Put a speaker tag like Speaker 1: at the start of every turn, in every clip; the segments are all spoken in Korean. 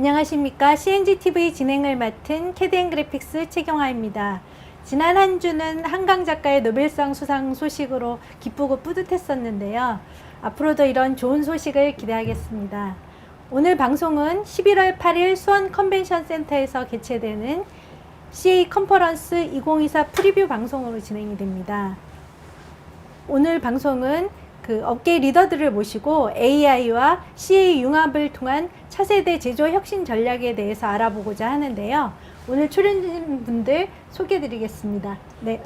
Speaker 1: 안녕하십니까. CNGTV 진행을 맡은 캐드앤그래픽스 최경화입니다. 지난 한 주는 한강 작가의 노벨상 수상 소식으로 기쁘고 뿌듯했었는데요. 앞으로도 이런 좋은 소식을 기대하겠습니다. 오늘 방송은 11월 8일 수원 컨벤션 센터에서 개최되는 CA 컨퍼런스 2024 프리뷰 방송으로 진행이 됩니다. 오늘 방송은 업계 리더들을 모시고 AI와 CA 융합을 통한 차세대 제조 혁신 전략에 대해서 알아보고자 하는데요. 오늘 출연진분들 소개해드리겠습니다. 네,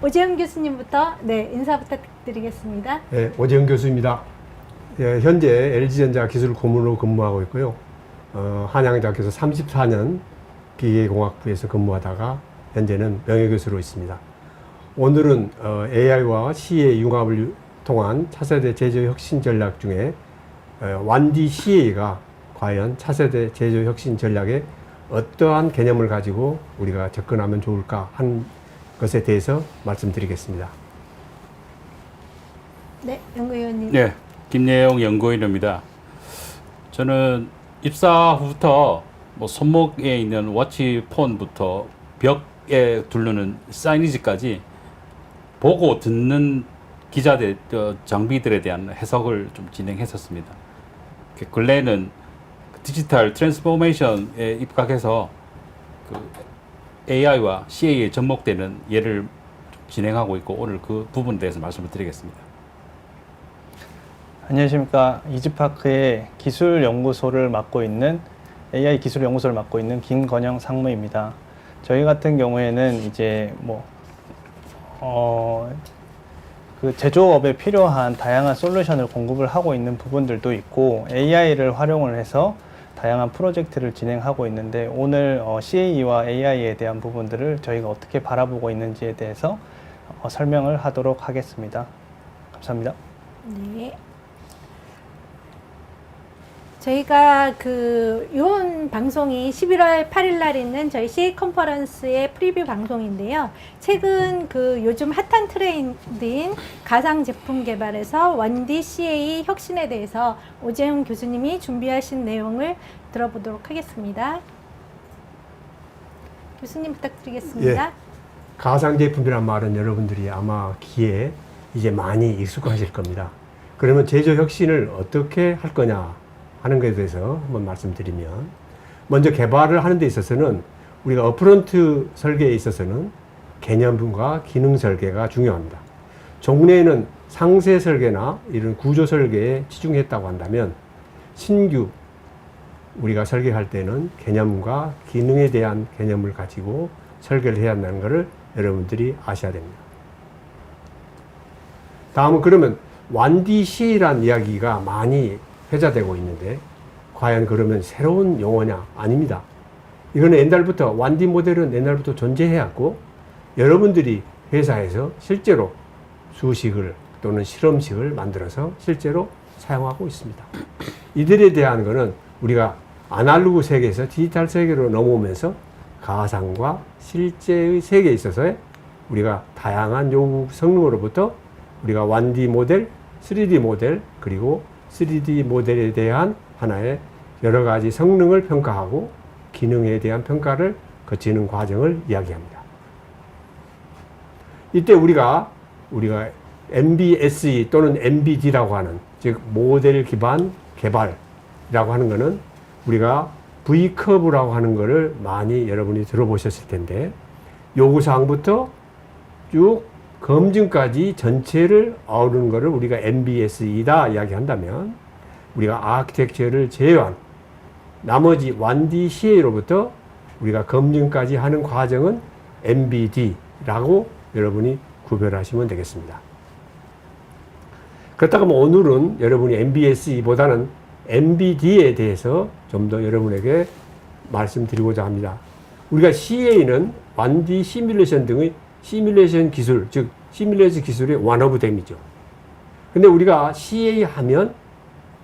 Speaker 1: 오재영 교수님부터 인사 부탁드리겠습니다.
Speaker 2: 네, 오재영 교수입니다. 현재 LG전자 기술 고문으로 근무하고 있고요. 한양대학교에서 34년 기계공학부에서 근무하다가 현재는 명예교수로 있습니다. 오늘은 AI와 CA 융합을 통한 차세대 제조 혁신 전략 중에 완디 CA가 과연 차세대 제조 혁신 전략에 어떠한 개념을 가지고 우리가 접근하면 좋을까 한 것에 대해서 말씀드리겠습니다.
Speaker 1: 네, 연구위원님.
Speaker 3: 네, 김예용 연구위원입니다. 저는 입사 후부터 손목에 있는 워치폰부터 벽에 두르는 사이니지까지 보고 듣는 기자들, 장비들에 대한 해석을 좀 진행했었습니다. 근래에는 디지털 트랜스포메이션에 입각해서 AI와 CA에 접목되는 예를 진행하고 있고 오늘 그 부분에 대해서 말씀을 드리겠습니다.
Speaker 4: 안녕하십니까. 이지파크의 기술연구소를 맡고 있는 AI 기술연구소를 맡고 있는 김건영 상무입니다. 저희 같은 경우에는 이제 그 제조업에 필요한 다양한 솔루션을 공급을 하고 있는 부분들도 있고 AI를 활용을 해서 다양한 프로젝트를 진행하고 있는데 오늘 CA와 AI에 대한 부분들을 저희가 어떻게 바라보고 있는지에 대해서 설명을 하도록 하겠습니다. 감사합니다.
Speaker 1: 네. 저희가 이번 방송이 11월 8일 날 있는 저희 CA 컨퍼런스의 프리뷰 방송인데요. 최근 요즘 핫한 트렌드인 가상 제품 개발에서 완디 CA 혁신에 대해서 오재용 교수님이 준비하신 내용을 들어보도록 하겠습니다. 교수님 부탁드리겠습니다.
Speaker 2: 예, 가상 제품이란 말은 여러분들이 아마 귀에 이제 많이 익숙하실 겁니다. 그러면 제조 혁신을 어떻게 할 거냐 하는 것에 대해서 한번 말씀드리면, 먼저 개발을 하는 데 있어서는 우리가 업프론트 설계에 있어서는 개념과 기능 설계가 중요합니다. 종래에는 상세 설계나 이런 구조 설계에 치중했다고 한다면 신규 우리가 설계할 때는 개념과 기능에 대한 개념을 가지고 설계를 해야 한다는 것을 여러분들이 아셔야 됩니다. 다음은 그러면 완디 CA라는 이야기가 많이 회자되고 있는데 과연 그러면 새로운 용어냐? 아닙니다. 이거는 옛날부터 완디 모델은 옛날부터 존재해왔고 여러분들이 회사에서 실제로 수식을 또는 실험식을 만들어서 실제로 사용하고 있습니다. 이들에 대한 거는 우리가 아날로그 세계에서 디지털 세계로 넘어오면서 가상과 실제의 세계에 있어서 우리가 다양한 요구 성능으로부터 우리가 1D 모델, 3D 모델, 그리고 3D 모델에 대한 하나의 여러 가지 성능을 평가하고 기능에 대한 평가를 거치는 과정을 이야기합니다. 이때 우리가 MBSE 또는 MBD라고 하는, 즉 모델 기반 개발이라고 하는 것은 우리가 V커브라고 하는 것을 많이 여러분이 들어보셨을 텐데 요구사항부터 쭉 검증까지 전체를 아우르는 것을 우리가 MBSE다 이야기한다면 우리가 아키텍처를 제외한 나머지 1D CA로부터 우리가 검증까지 하는 과정은 MBD라고 여러분이 구별하시면 되겠습니다. 그렇다고 하면 오늘은 여러분이 MBSE보다는 MBD에 대해서 좀 더 여러분에게 말씀드리고자 합니다. 우리가 CA는 1D 시뮬레이션 등의 시뮬레이션 기술, 즉 시뮬레이션 기술의 one of them이죠. 근데 우리가 CA 하면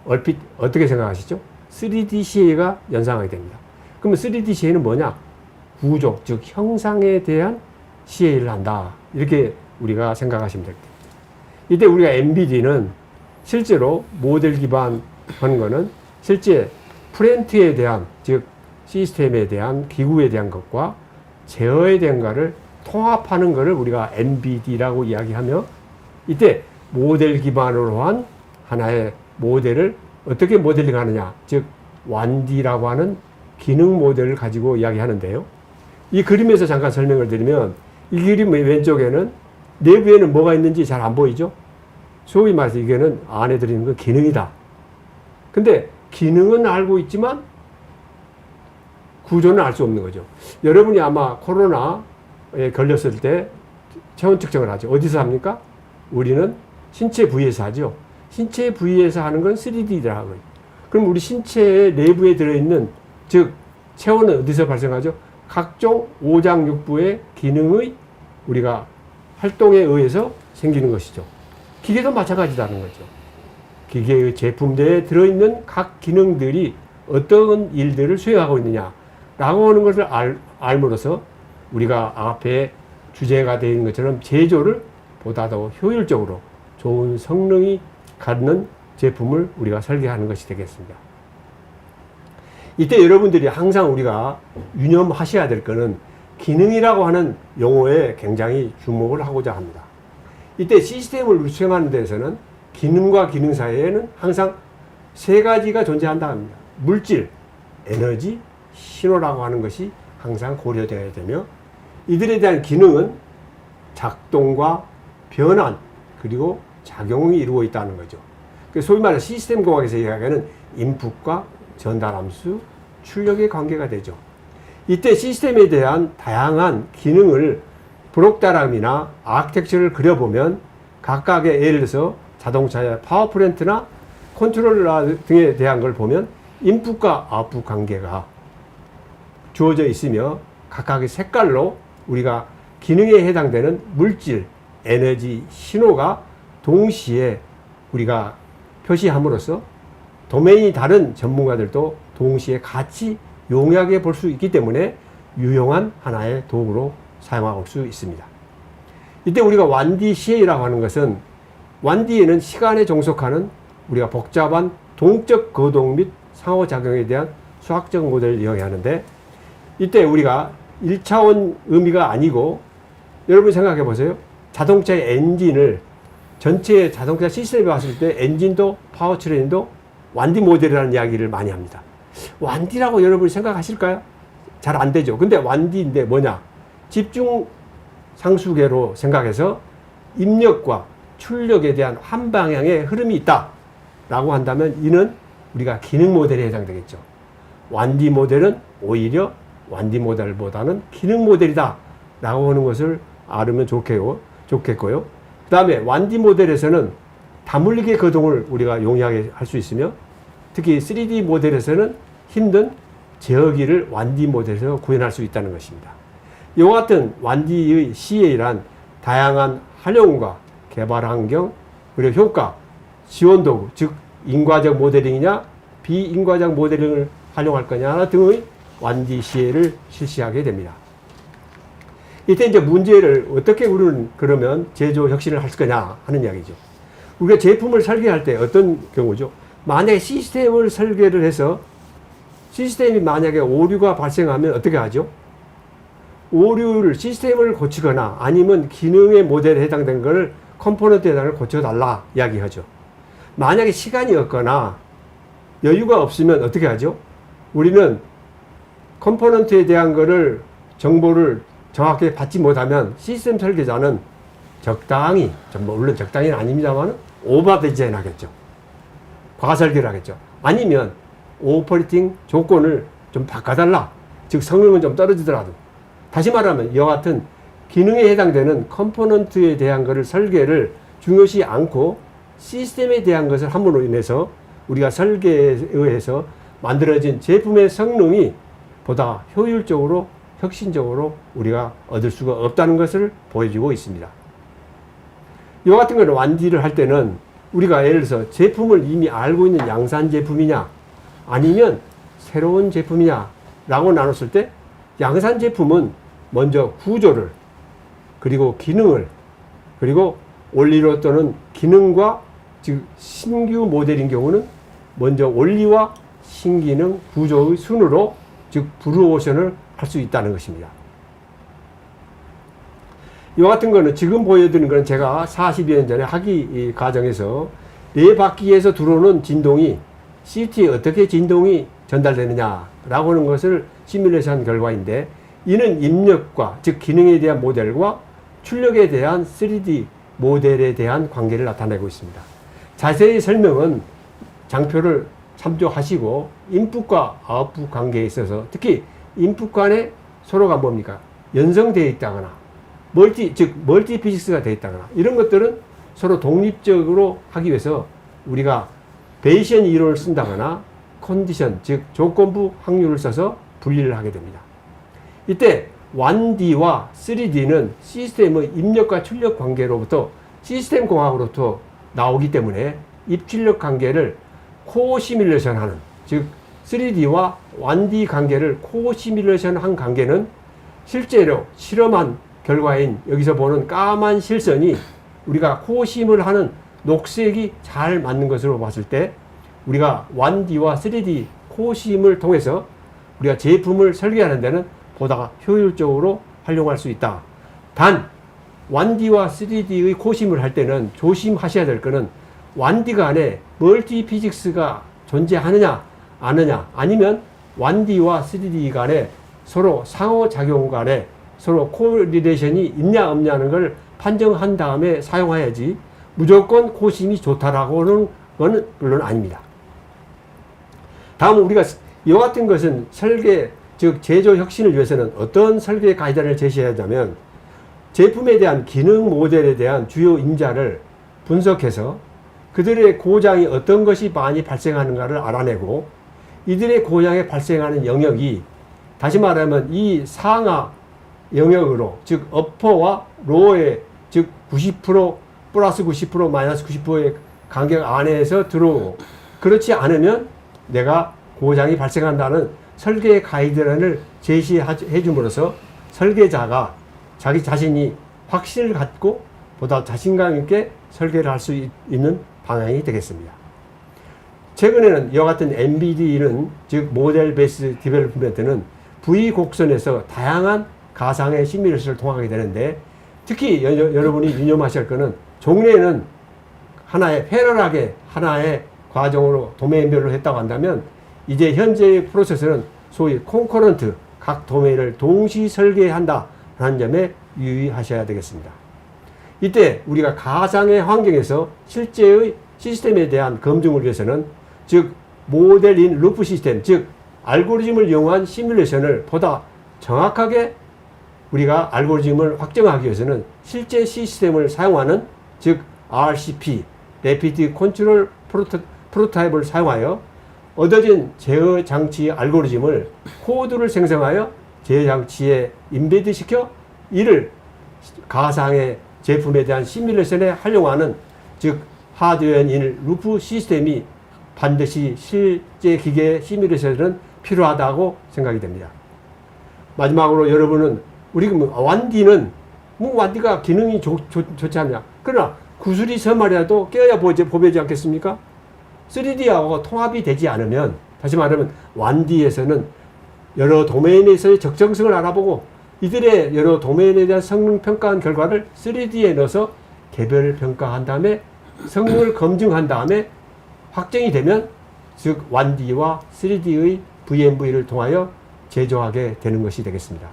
Speaker 2: 얼핏 어떻게 생각하시죠? 3D CA가 연상하게 됩니다. 그러면 3D CA는 뭐냐? 구조, 즉 형상에 대한 CA를 한다. 이렇게 우리가 생각하시면 됩니다. 이때 우리가 MBD는 실제로 모델 기반 하는 거는 실제 프렌트에 대한, 즉 시스템에 대한, 기구에 대한 것과 제어에 대한 것을 통합하는 것을 우리가 MBD라고 이야기하며, 이때 모델 기반으로 한 하나의 모델을 어떻게 모델링하느냐, 즉 1D라고 하는 기능 모델을 가지고 이야기하는데요. 이 그림에서 잠깐 설명을 드리면, 이 그림 왼쪽에는 내부에는 뭐가 있는지 잘 안 보이죠? 소위 말해서 이게는 안에 들어있는 건 기능이다. 근데 기능은 알고 있지만 구조는 알 수 없는 거죠. 여러분이 아마 코로나에 걸렸을 때 체온 측정을 하죠. 어디서 합니까? 우리는 신체 부위에서 하죠. 신체 부위에서 하는 건 3D라고 해요. 그럼 우리 신체의 내부에 들어있는, 즉 체온은 어디서 발생하죠? 각종 오장육부의 기능의 우리가 활동에 의해서 생기는 것이죠. 기계도 마찬가지라는 거죠. 기계의 제품대에 들어있는 각 기능들이 어떤 일들을 수행하고 있느냐라고 하는 것을 알므로써 우리가 앞에 주제가 되어 있는 것처럼 제조를 보다 더 효율적으로 좋은 성능이 갖는 제품을 우리가 설계하는 것이 되겠습니다. 이때 여러분들이 항상 우리가 유념하셔야 될 것은 기능이라고 하는 용어에 굉장히 주목을 하고자 합니다. 이때 시스템을 수행하는 데에서는 기능과 기능 사이에는 항상 세 가지가 존재한다 합니다. 물질, 에너지, 신호라고 하는 것이 항상 고려되어야 되며, 이들에 대한 기능은 작동과 변환 그리고 작용이 이루고 있다는 거죠. 소위 말해 시스템 공학에서 이야기하는 인풋과 전달함수, 출력의 관계가 되죠. 이때 시스템에 대한 다양한 기능을 브록 다이어그램이나 아키텍처를 그려보면 각각의, 예를 들어서 자동차의 파워 플랜트나 컨트롤러 등에 대한 걸 보면 인풋과 아웃풋 관계가 주어져 있으며 각각의 색깔로 우리가 기능에 해당되는 물질, 에너지, 신호가 동시에 우리가 표시함으로써 도메인이 다른 전문가들도 동시에 같이 용이하게 볼 수 있기 때문에 유용한 하나의 도구로 사용할 수 있습니다. 이때 우리가 1D CA라고 하는 것은 1D에는 시간에 종속하는 우리가 복잡한 동적 거동 및 상호작용에 대한 수학적 모델을 이용하는데, 이때 우리가 1차원 의미가 아니고, 여러분 생각해 보세요. 자동차의 엔진을 전체 자동차 시스템에 봤을 때 엔진도 파워트레인도 1D 모델이라는 이야기를 많이 합니다. 1D라고 여러분이 생각하실까요? 잘 안 되죠. 근데 1D인데 뭐냐? 집중 상수계로 생각해서 입력과 출력에 대한 한 방향의 흐름이 있다 라고 한다면 이는 우리가 기능 모델에 해당되겠죠. 1D 모델은 오히려 1D 모델보다는 기능 모델이다 라고 하는 것을 알으면 좋겠고요. 그 다음에 1D 모델에서는 다물리기 거동을 우리가 용이하게 할 수 있으며, 특히 3D 모델에서는 힘든 제어기를 1D 모델에서 구현할 수 있다는 것입니다. 이와 같은 1D의 CA란 다양한 활용과 개발 환경, 그리고 효과, 지원 도구, 즉 인과적 모델링이냐 비인과적 모델링을 활용할 거냐 등의 1D CA를 실시하게 됩니다. 이때 이제 문제를 어떻게 우리는 그러면 제조 혁신을 할 거냐 하는 이야기죠. 우리가 제품을 설계할 때 어떤 경우죠? 만약에 시스템을 설계를 해서 시스템이 만약에 오류가 발생하면 어떻게 하죠? 오류를 시스템을 고치거나 아니면 기능의 모델에 해당된 걸 컴포넌트에 해당을 고쳐달라 이야기하죠. 만약에 시간이 없거나 여유가 없으면 어떻게 하죠? 우리는 컴포넌트에 대한 거를 정보를 정확하게 받지 못하면 시스템 설계자는 적당히, 물론 적당히는 아닙니다만 오버 디자인 하겠죠. 과설계를 하겠죠. 아니면 오퍼레이팅 조건을 좀 바꿔달라. 즉 성능은 좀 떨어지더라도. 다시 말하면 이와 같은 기능에 해당되는 컴포넌트에 대한 것을 설계를 중요시 않고 시스템에 대한 것을 함으로 인해서 우리가 설계에 의해서 만들어진 제품의 성능이 보다 효율적으로 혁신적으로 우리가 얻을 수가 없다는 것을 보여주고 있습니다. 이와 같은 거는 1D를 할 때는 우리가 예를 들어서 제품을 이미 알고 있는 양산 제품이냐 아니면 새로운 제품이냐 라고 나눴을 때 양산 제품은 먼저 구조를 그리고 기능을 그리고 원리로 또는 기능과 즉 신규 모델인 경우는 먼저 원리와 신기능 구조의 순으로 즉 블루오션을 할 수 있다는 것입니다. 이와 같은 거는 지금 보여드리는 거는 제가 40여 년 전에 학위 과정에서 내 바퀴에서 들어오는 진동이 CT에 어떻게 진동이 전달되느냐라고 하는 것을 시뮬레이션 결과인데, 이는 입력과 즉 기능에 대한 모델과 출력에 대한 3D 모델에 대한 관계를 나타내고 있습니다. 자세히 설명은 장표를 참조하시고 인풋과 아웃풋 관계에 있어서 특히 인풋 간에 서로가 뭡니까? 연성되어 있다거나 멀티 피직스가 되어 있다거나 이런 것들은 서로 독립적으로 하기 위해서 우리가 베이시언 이론을 쓴다거나 컨디션 즉 조건부 확률을 써서 분리를 하게 됩니다. 이때 1D와 3D는 시스템의 입력과 출력 관계로부터 시스템 공학으로부터 나오기 때문에 입출력 관계를 코시뮬레이션 하는, 즉 3D와 1D 관계를 코시뮬레이션 한 관계는 실제로 실험한 결과인 여기서 보는 까만 실선이 우리가 코심을 하는 녹색이 잘 맞는 것으로 봤을 때 우리가 1D와 3D 코심을 통해서 우리가 제품을 설계하는 데는 보다 효율적으로 활용할 수 있다. 단 1D와 3D의 코심을 할 때는 조심하셔야 될 것은 1D 간에 멀티 피직스가 존재하느냐 아느냐, 아니면 1D와 3D 간에 서로 상호작용 간에 서로 코리레이션이 있냐 없냐는 걸 판정한 다음에 사용해야지 무조건 코심이 좋다라고는 건 물론 아닙니다. 다음 우리가 이와 같은 것은 설계 즉 제조 혁신을 위해서는 어떤 설계 가이드를 제시해야 하냐면, 제품에 대한 기능 모델에 대한 주요 임자를 분석해서 그들의 고장이 어떤 것이 많이 발생하는가를 알아내고, 이들의 고장에 발생하는 영역이 다시 말하면 이 상하 영역으로 즉 어퍼와 로어의 즉 90% 플러스 90% 마이너스 90%의 간격 안에서 들어오고, 그렇지 않으면 내가 고장이 발생한다는 설계 가이드라인을 제시해 줌으로써 설계자가 자기 자신이 확신을 갖고 보다 자신감 있게 설계를 할 수 있는 방향이 되겠습니다. 최근에는 이와 같은 MBD는 즉 모델 베이스 디벨롭먼트는 V 곡선에서 다양한 가상의 시뮬레이션을 통하게 되는데, 특히 여러분이 유념하셔야 할 것은 종래에는 하나의 패러하게 하나의 과정으로 도메인별로 했다고 한다면, 이제 현재의 프로세스는 소위 콘커런트 각 도메인을 동시 설계한다라는 점에 유의하셔야 되겠습니다. 이때 우리가 가상의 환경에서 실제의 시스템에 대한 검증을 위해서는 즉 모델인 루프 시스템 즉 알고리즘을 이용한 시뮬레이션을 보다 정확하게 우리가 알고리즘을 확정하기 위해서는 실제 시스템을 사용하는 즉 RCP Rapid Control 프로토타입을 사용하여 얻어진 제어 장치 알고리즘을 코드를 생성하여 제어 장치에 임베드 시켜 이를 가상의 제품에 대한 시뮬레이션에 활용하는 즉 하드웨어인 루프 시스템이 반드시 실제 기계 시뮬레이션은 필요하다고 생각이 됩니다. 마지막으로 여러분은 우리 1D는 뭐 1D가 기능이 좋지 않냐. 그러나 구슬이 서말이라도 깨어야 보배지 않겠습니까? 3D하고 통합이 되지 않으면, 다시 말하면 1D에서는 여러 도메인에서의 적정성을 알아보고 이들의 여러 도메인에 대한 성능 평가한 결과를 3D에 넣어서 개별 평가한 다음에 성능을 검증한 다음에 확정이 되면 즉 1D와 3D의 VMV를 통하여 제조하게 되는 것이 되겠습니다.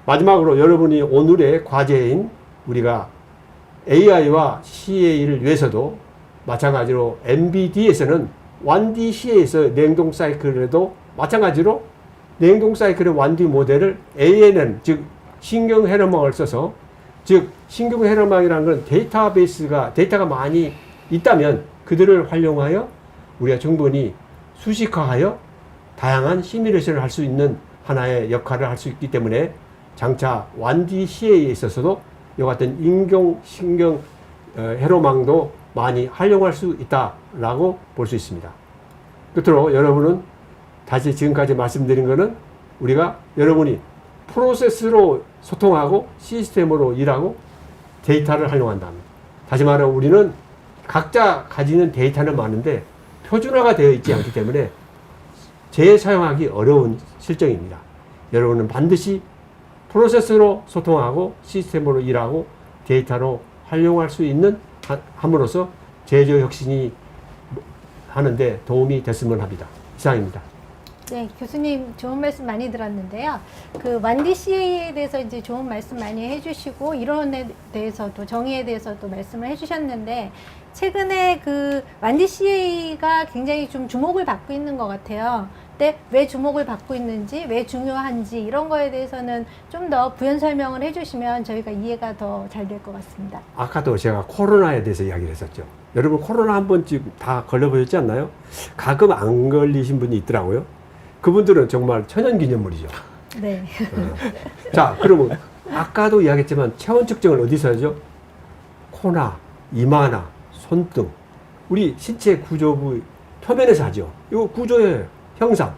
Speaker 2: 마지막으로 여러분이 오늘의 과제인 우리가 AI와 CA를 위해서도 마찬가지로 MBD에서는 1D CA에서 냉동 사이클에도 마찬가지로 냉동 사이클의 1D 모델을 ANN 즉 신경 회로망을 써서 즉 신경 회로망이라는 건 데이터가 많이 있다면 그들을 활용하여 우리가 충분히 수식화하여 다양한 시뮬레이션을 할 수 있는 하나의 역할을 할 수 있기 때문에 장차 1D CA에 있어서도 이와 같은 인공 신경 회로망도 많이 활용할 수 있다라고 볼 수 있습니다. 끝으로 여러분은 다시 지금까지 말씀드린 것은 우리가 여러분이 프로세스로 소통하고 시스템으로 일하고 데이터를 활용한답니다. 다시 말하면 우리는 각자 가지는 데이터는 많은데 표준화가 되어 있지 않기 때문에 재사용하기 어려운 실정입니다. 여러분은 반드시 프로세스로 소통하고 시스템으로 일하고 데이터로 활용할 수 있는 함으로써 제조 혁신이 하는데 도움이 됐으면 합니다. 이상입니다.
Speaker 1: 네, 교수님 좋은 말씀 많이 들었는데요. 그 완디 CA에 대해서 이제 좋은 말씀 많이 해주시고 이론에 대해서도 정의에 대해서도 말씀을 해주셨는데 최근에 그 완디 CA가 굉장히 좀 주목을 받고 있는 것 같아요. 근데 왜 주목을 받고 있는지, 왜 중요한지 이런 거에 대해서는 좀 더 부연 설명을 해주시면 저희가 이해가 더 잘 될 것 같습니다.
Speaker 2: 아까도 제가 코로나에 대해서 이야기를 했었죠. 여러분 코로나 한 번쯤 다 걸려보셨지 않나요? 가끔 안 걸리신 분이 있더라고요. 그분들은 정말 천연기념물이죠.
Speaker 1: 네.
Speaker 2: 자, 그러면 아까도 이야기했지만 체온 측정을 어디서 하죠? 코나, 이마나, 손등, 우리 신체 구조부 표면에서 하죠. 이거 구조의 형상.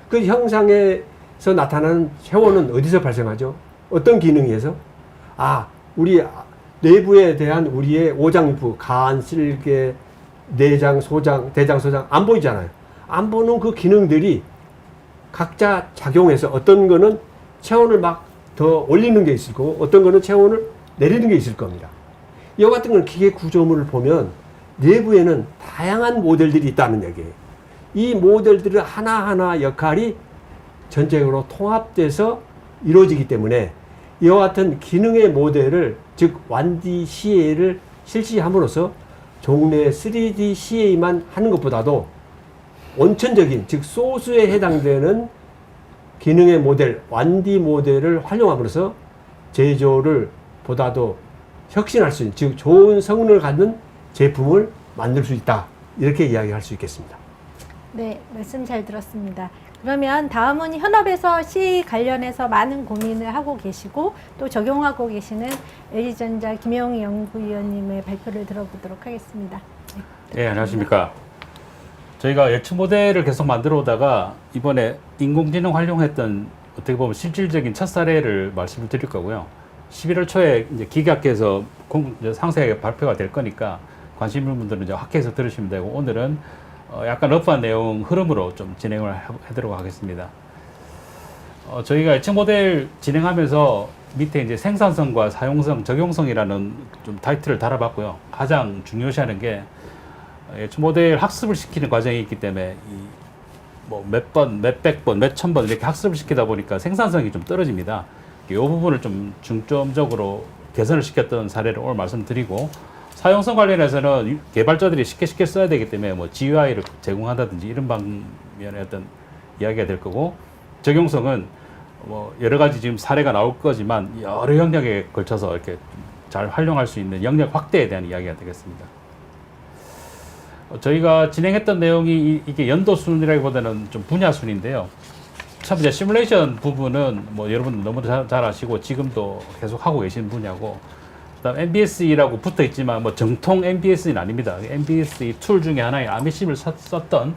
Speaker 2: 그 형상에서 나타나는 체온은 어디서 발생하죠? 어떤 기능에서? 아, 우리 내부에 대한 우리의 오장육부, 간, 실계, 내장, 소장, 대장, 소장 안 보이잖아요. 안 보는 그 기능들이 각자 작용해서 어떤 거는 체온을 막 더 올리는 게 있을 거고 어떤 거는 체온을 내리는 게 있을 겁니다. 이와 같은 건 기계 구조물을 보면 내부에는 다양한 모델들이 있다는 얘기예요. 이 모델들의 하나하나 역할이 전체적으로 통합돼서 이루어지기 때문에 이와 같은 기능의 모델을 즉 완디 CA를 실시함으로써 종래 3D CA만 하는 것보다도 원천적인 즉 소수에 해당되는 기능의 모델 완디 모델을 활용함으로써 제조를 보다도 혁신할 수 있는 즉 좋은 성능을 갖는 제품을 만들 수 있다 이렇게 이야기할 수 있겠습니다.
Speaker 1: 네, 말씀 잘 들었습니다. 그러면 다음은 현업에서 CA 관련해서 많은 고민을 하고 계시고 또 적용하고 계시는 LG전자 김영희 연구위원님의 발표를 들어보도록 하겠습니다.
Speaker 3: 네, 안녕하십니까. 저희가 예측 모델을 계속 만들어 오다가 이번에 인공지능 활용했던 어떻게 보면 실질적인 첫 사례를 말씀을 드릴 거고요. 11월 초에 이제 기계학회에서 상세하게 발표가 될 거니까 관심 있는 분들은 이제 학회에서 들으시면 되고 오늘은 약간 러프한 내용 흐름으로 좀 진행을 해보도록 하겠습니다. 저희가 예측 모델 진행하면서 밑에 이제 생산성과 사용성, 적용성이라는 좀 타이틀을 달아봤고요. 가장 중요시하는 게 예측 모델 학습을 시키는 과정이 있기 때문에 뭐 몇 번, 몇백 번, 몇천 번 이렇게 학습을 시키다 보니까 생산성이 좀 떨어집니다. 이 부분을 좀 중점적으로 개선을 시켰던 사례를 오늘 말씀드리고 사용성 관련해서는 개발자들이 쉽게 써야 되기 때문에 뭐 GUI를 제공한다든지 이런 방면의 어떤 이야기가 될 거고 적용성은 뭐 여러 가지 지금 사례가 나올 거지만 여러 영역에 걸쳐서 이렇게 잘 활용할 수 있는 영역 확대에 대한 이야기가 되겠습니다. 저희가 진행했던 내용이 이게 연도 순이라기보다는 좀 분야 순인데요. 참 이제 시뮬레이션 부분은 뭐 여러분 너무 잘 아시고 지금도 계속 하고 계신 분야고 그다음 MBSE라고 붙어 있지만 뭐 정통 MBSE는 아닙니다. MBSE 툴 중에 하나인 아미심을 썼던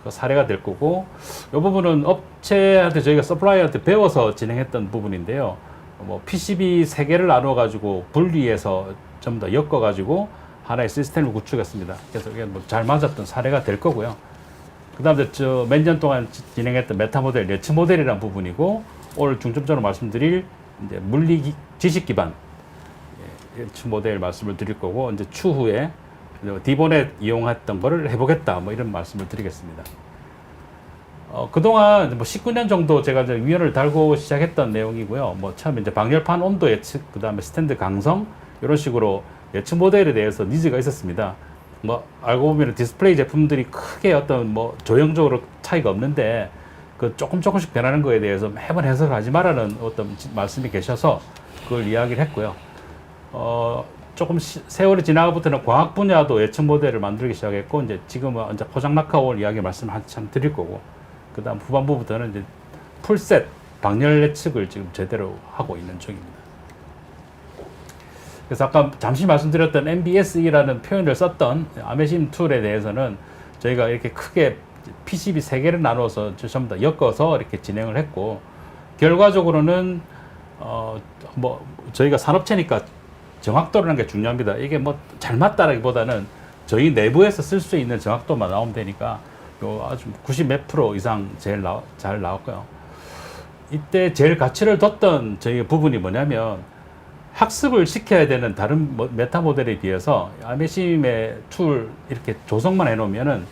Speaker 3: 그 사례가 될 거고 이 부분은 업체한테 저희가 서플라이어한테 배워서 진행했던 부분인데요. 뭐 PCB 3개를 나눠 가지고 분리해서 전부 다 엮어 가지고 하나의 시스템을 구축했습니다. 그래서 이게 뭐 잘 맞았던 사례가 될 거고요. 그 다음에 몇 년 동안 진행했던 메타 모델, 예측 모델이라는 부분이고 오늘 중점적으로 말씀드릴 이제 물리 지식 기반 예측 모델 말씀을 드릴 거고 이제 추후에 디보넷 이용했던 거를 해보겠다 뭐 이런 말씀을 드리겠습니다. 그동안 뭐 19년 정도 제가 이제 위원을 달고 시작했던 내용이고요. 뭐 처음에 이제 방열판 온도 예측, 그 다음에 스탠드 강성 이런 식으로 예측 모델에 대해서 니즈가 있었습니다. 뭐 알고 보면 디스플레이 제품들이 크게 어떤 뭐 조형적으로 차이가 없는데 그 조금씩 변하는 거에 대해서 매번 해석을 하지 말라는 어떤 말씀이 계셔서 그걸 이야기를 했고요. 조금 세월이 지나고부터는 과학 분야도 예측 모델을 만들기 시작했고 이제 지금은 이제 포장 낙하올 이야기 말씀 한참 드릴 거고 그다음 후반부부터는 이제 풀셋 방열 예측을 지금 제대로 하고 있는 중입니다. 그래서 아까 잠시 말씀드렸던 MBSE라는 표현을 썼던 아메심 툴에 대해서는 저희가 이렇게 크게 PCB 3개를 나눠서 전부 다 엮어서 이렇게 진행을 했고 결과적으로는 뭐 저희가 산업체니까 정확도라는 게 중요합니다. 이게 뭐 잘 맞다라기보다는 저희 내부에서 쓸 수 있는 정확도만 나오면 되니까 요 아주 90 몇 프로 이상 잘 나왔고요. 이때 제일 가치를 뒀던 저희 부분이 뭐냐면 학습을 시켜야 되는 다른 메타 모델에 비해서 아메심의 툴 이렇게 조성만 해놓으면은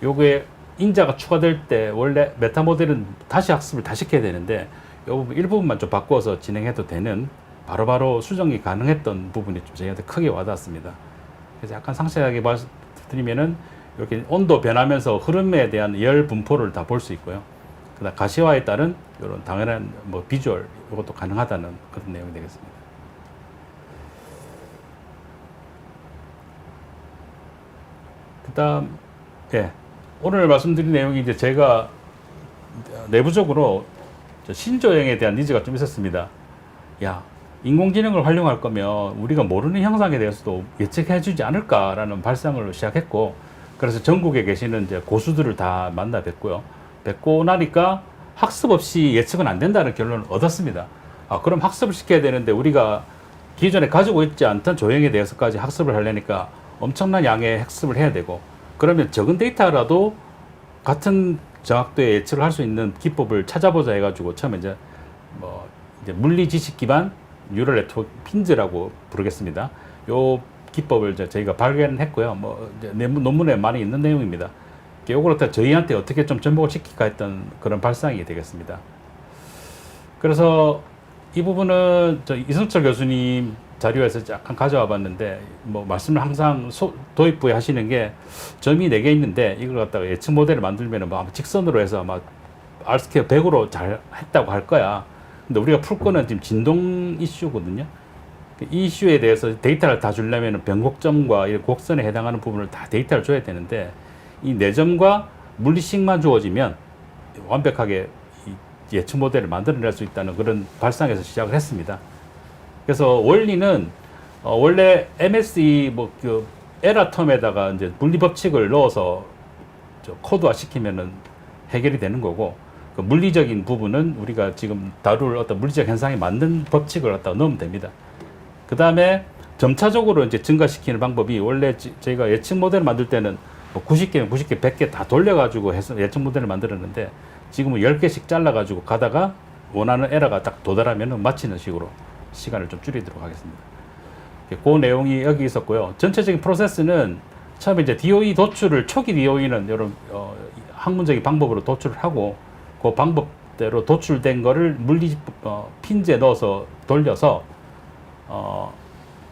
Speaker 3: 요게 인자가 추가될 때 원래 메타 모델은 다시 학습을 다 시켜야 되는데 요 부분 일부분만 좀 바꿔서 진행해도 되는 바로바로 수정이 가능했던 부분이 좀 저희한테 크게 와닿았습니다. 그래서 약간 상세하게 말씀드리면은 이렇게 온도 변하면서 흐름에 대한 열 분포를 다 볼 수 있고요. 그다음 가시화에 따른 이런 당연한 뭐 비주얼 이것도 가능하다는 그런 내용이 되겠습니다. 그다음 예 오늘 말씀드린 내용이 이제 제가 내부적으로 신조형에 대한 니즈가 좀 있었습니다. 야 인공지능을 활용할 거면 우리가 모르는 형상에 대해서도 예측해주지 않을까라는 발상을 시작했고, 그래서 전국에 계시는 이제 고수들을 다 만나 뵙고요. 뵙고 나니까 학습 없이 예측은 안 된다는 결론을 얻었습니다. 아, 그럼 학습을 시켜야 되는데 우리가 기존에 가지고 있지 않던 조형에 대해서까지 학습을 하려니까 엄청난 양의 학습을 해야 되고, 그러면 적은 데이터라도 같은 정확도의 예측을 할 수 있는 기법을 찾아보자 해가지고 처음에 이제 이제 물리 지식 기반 뉴럴 네트워크 핀즈라고 부르겠습니다. 요 기법을 이제 저희가 발견했고요. 이제 논문에 많이 있는 내용입니다. 요걸 저희한테 어떻게 좀 접목을 시킬까 했던 그런 발상이 되겠습니다. 그래서 이 부분은 저 이승철 교수님 자료에서 약간 가져와 봤는데, 말씀을 항상 도입부에 하시는 게 점이 4개 있는데 이걸 갖다가 예측 모델을 만들면 아마 직선으로 해서 아마 R스퀘어 100으로 잘 했다고 할 거야. 근데 우리가 풀 거는 지금 진동 이슈거든요. 이 이슈에 대해서 데이터를 다 주려면 변곡점과 이 곡선에 해당하는 부분을 다 데이터를 줘야 되는데, 이 4점과 물리식만 주어지면 완벽하게 이 예측 모델을 만들어낼 수 있다는 그런 발상에서 시작을 했습니다. 그래서 원리는 원래 MSE 그 에라 텀에다가 이제 물리 법칙을 넣어서 코드화 시키면은 해결이 되는 거고, 그 물리적인 부분은 우리가 지금 다룰 어떤 물리적 현상에 맞는 법칙을 갖다 넣으면 됩니다. 그 다음에 점차적으로 이제 증가시키는 방법이, 원래 저희가 예측 모델을 만들 때는 90개면 90개, 100개 다 돌려가지고 해서 예측 모델을 만들었는데, 지금은 10개씩 잘라가지고 가다가 원하는 에러가 딱 도달하면 마치는 식으로 시간을 좀 줄이도록 하겠습니다. 그 내용이 여기 있었고요. 전체적인 프로세스는 처음에 이제 DOE 도출을, 초기 DOE는 이런 학문적인 방법으로 도출을 하고, 그 방법대로 도출된 거를 물리 핀즈에 넣어서 돌려서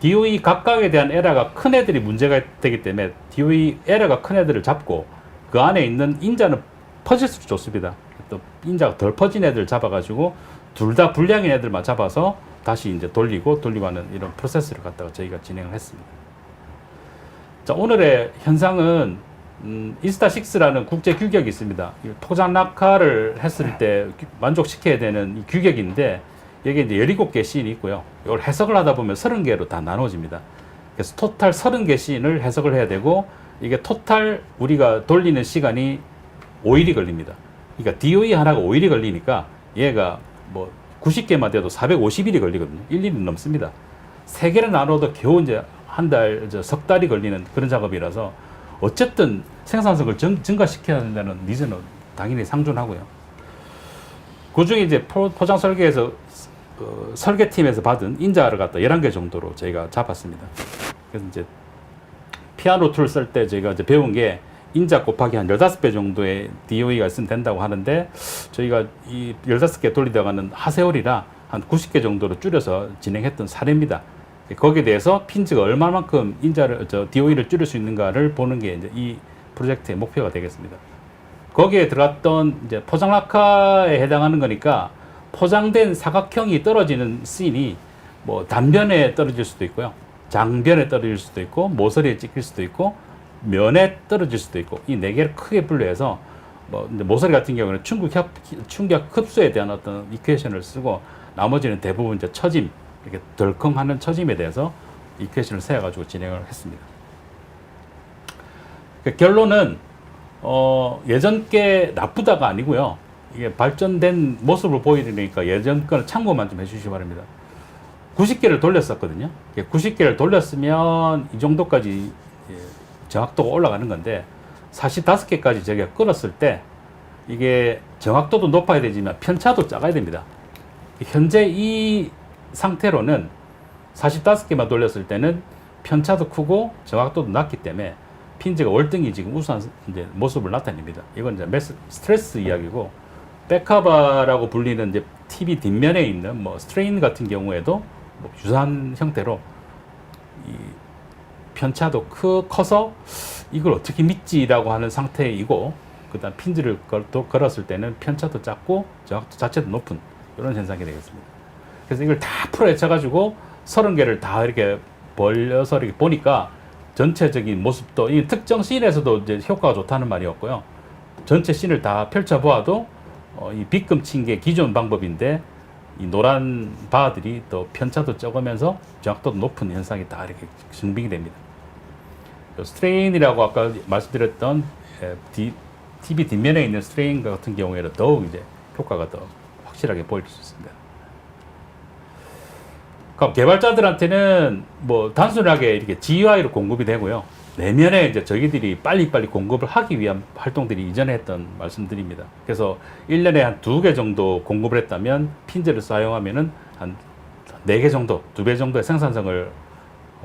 Speaker 3: DOE 각각에 대한 에러가 큰 애들이 문제가 되기 때문에 DOE 에러가 큰 애들을 잡고 그 안에 있는 인자는 퍼질수록 좋습니다. 또 인자가 덜 퍼진 애들 잡아가지고 둘 다 불량인 애들만 잡아서 다시 이제 돌리고 하는 이런 프로세스를 갖다가 저희가 진행을 했습니다. 자, 오늘의 현상은 인스타6라는 국제 규격이 있습니다. 포장 낙하를 했을 때 만족시켜야 되는 이 규격인데, 여기 이제 17개 씬이 있고요. 이걸 해석을 하다 보면 30개로 다 나눠집니다. 그래서 토탈 30개 씬을 해석을 해야 되고, 이게 토탈 우리가 돌리는 시간이 5일이 걸립니다. 그러니까 DOE 하나가 5일이 걸리니까 얘가 90개만 돼도 450일이 걸리거든요. 1일이 넘습니다. 3개를 나눠도 겨우 이제 한 달, 석 달이 걸리는 그런 작업이라서 어쨌든 생산성을 증가시켜야 된다는 니즈는 당연히 상존하고요. 그 중에 이제 포장 설계에서 설계팀에서 받은 인자를 갖다 11개 정도로 저희가 잡았습니다. 그래서 이제 피아노 툴 쓸 때 저희가 이제 배운 게 인자 곱하기 한 15배 정도의 DOE가 있으면 된다고 하는데, 저희가 이 15개 돌리다가는 하세월이라 한 90개 정도로 줄여서 진행했던 사례입니다. 거기에 대해서 핀즈가 얼마만큼 DOE를 줄일 수 있는가를 보는 게 이제 이 프로젝트의 목표가 되겠습니다. 거기에 들어갔던 이제 포장 낙하에 해당하는 거니까, 포장된 사각형이 떨어지는 씬이 단변에 떨어질 수도 있고요, 장변에 떨어질 수도 있고, 모서리에 찍힐 수도 있고, 면에 떨어질 수도 있고, 이 4개를 크게 분류해서 모서리 같은 경우는 충격 흡수에 대한 어떤 이퀘이션을 쓰고, 나머지는 대부분 이제 처짐, 이렇게 덜컹하는 처짐에 대해서 이퀘이션을 세워가지고 진행을 했습니다. 그 결론은 예전 게 나쁘다가 아니고요, 이게 발전된 모습을 보이려니까 예전 거는 참고만 좀 해주시기 바랍니다. 90개를 돌렸었거든요. 90개를 돌렸으면 이 정도까지 정확도가 올라가는 건데, 45개까지 저희가 끌었을 때 이게 정확도도 높아야 되지만 편차도 작아야 됩니다. 현재 이 상태로는 45개만 돌렸을 때는 편차도 크고 정확도도 낮기 때문에 핀즈가 월등히 지금 우수한 이제 모습을 나타냅니다. 이건 이제 스트레스 이야기고, 백커버라고 불리는 이제 TV 뒷면에 있는 뭐 스트레인 같은 경우에도 뭐 유사한 형태로 이 편차도 커서 이걸 어떻게 믿지라고 하는 상태이고, 그다음 핀즈를 걸었을 때는 편차도 작고 정확도 자체도 높은 이런 현상이 되겠습니다. 그래서 이걸 다 풀어헤쳐가지고 30개를 다 이렇게 벌려서 이렇게 보니까 전체적인 모습도 이 특정 씬에서도 이제 효과가 좋다는 말이었고요. 전체 씬을 다 펼쳐보아도 이 빗금 친 게 기존 방법인데 이 노란 바들이 또 편차도 적으면서 정확도도 높은 현상이 다 이렇게 증빙이 됩니다. 스트레인이라고 아까 말씀드렸던 TV 뒷면에 있는 스트레인 같은 경우에는 더욱 이제 효과가 더 확실하게 보일 수 있습니다. 그럼 개발자들한테는 뭐 단순하게 이렇게 GUI로 공급이 되고요. 내면에 이제 저희들이 빨리빨리 공급을 하기 위한 활동들이 이전에 했던 말씀드립니다. 그래서 1년에 한 2개 정도 공급을 했다면 핀즈를 사용하면은 한 4개 정도, 2배 정도의 생산성을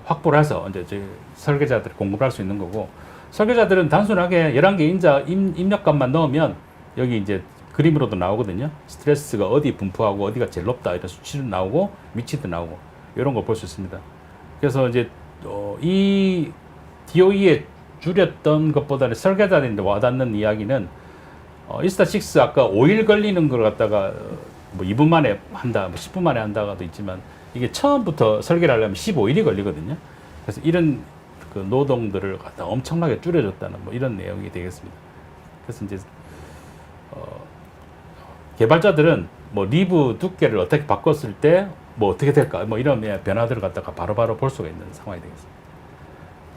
Speaker 3: 확보를 해서 이제 저희 설계자들이 공급할 수 있는 거고, 설계자들은 단순하게 11개 입력값만 넣으면 여기 이제 그림으로도 나오거든요. 스트레스가 어디 분포하고 어디가 제일 높다 이런 수치도 나오고 위치도 나오고 이런 걸 볼 수 있습니다. 그래서 이제 이 DOE에 줄였던 것보다는 설계자들한테 와닿는 이야기는 이스타6 아까 5일 걸리는 걸 갖다가 뭐 2분 만에 한다, 뭐 10분 만에 한다가도 있지만 이게 처음부터 설계를 하려면 15일이 걸리거든요. 그래서 이런 그 노동들을 갖다 엄청나게 줄여줬다는 뭐 이런 내용이 되겠습니다. 그래서 이제 개발자들은 뭐 리브 두께를 어떻게 바꿨을 때 뭐 어떻게 될까 뭐 이런 변화들을 갖다가 바로바로 볼 수가 있는 상황이 되겠습니다.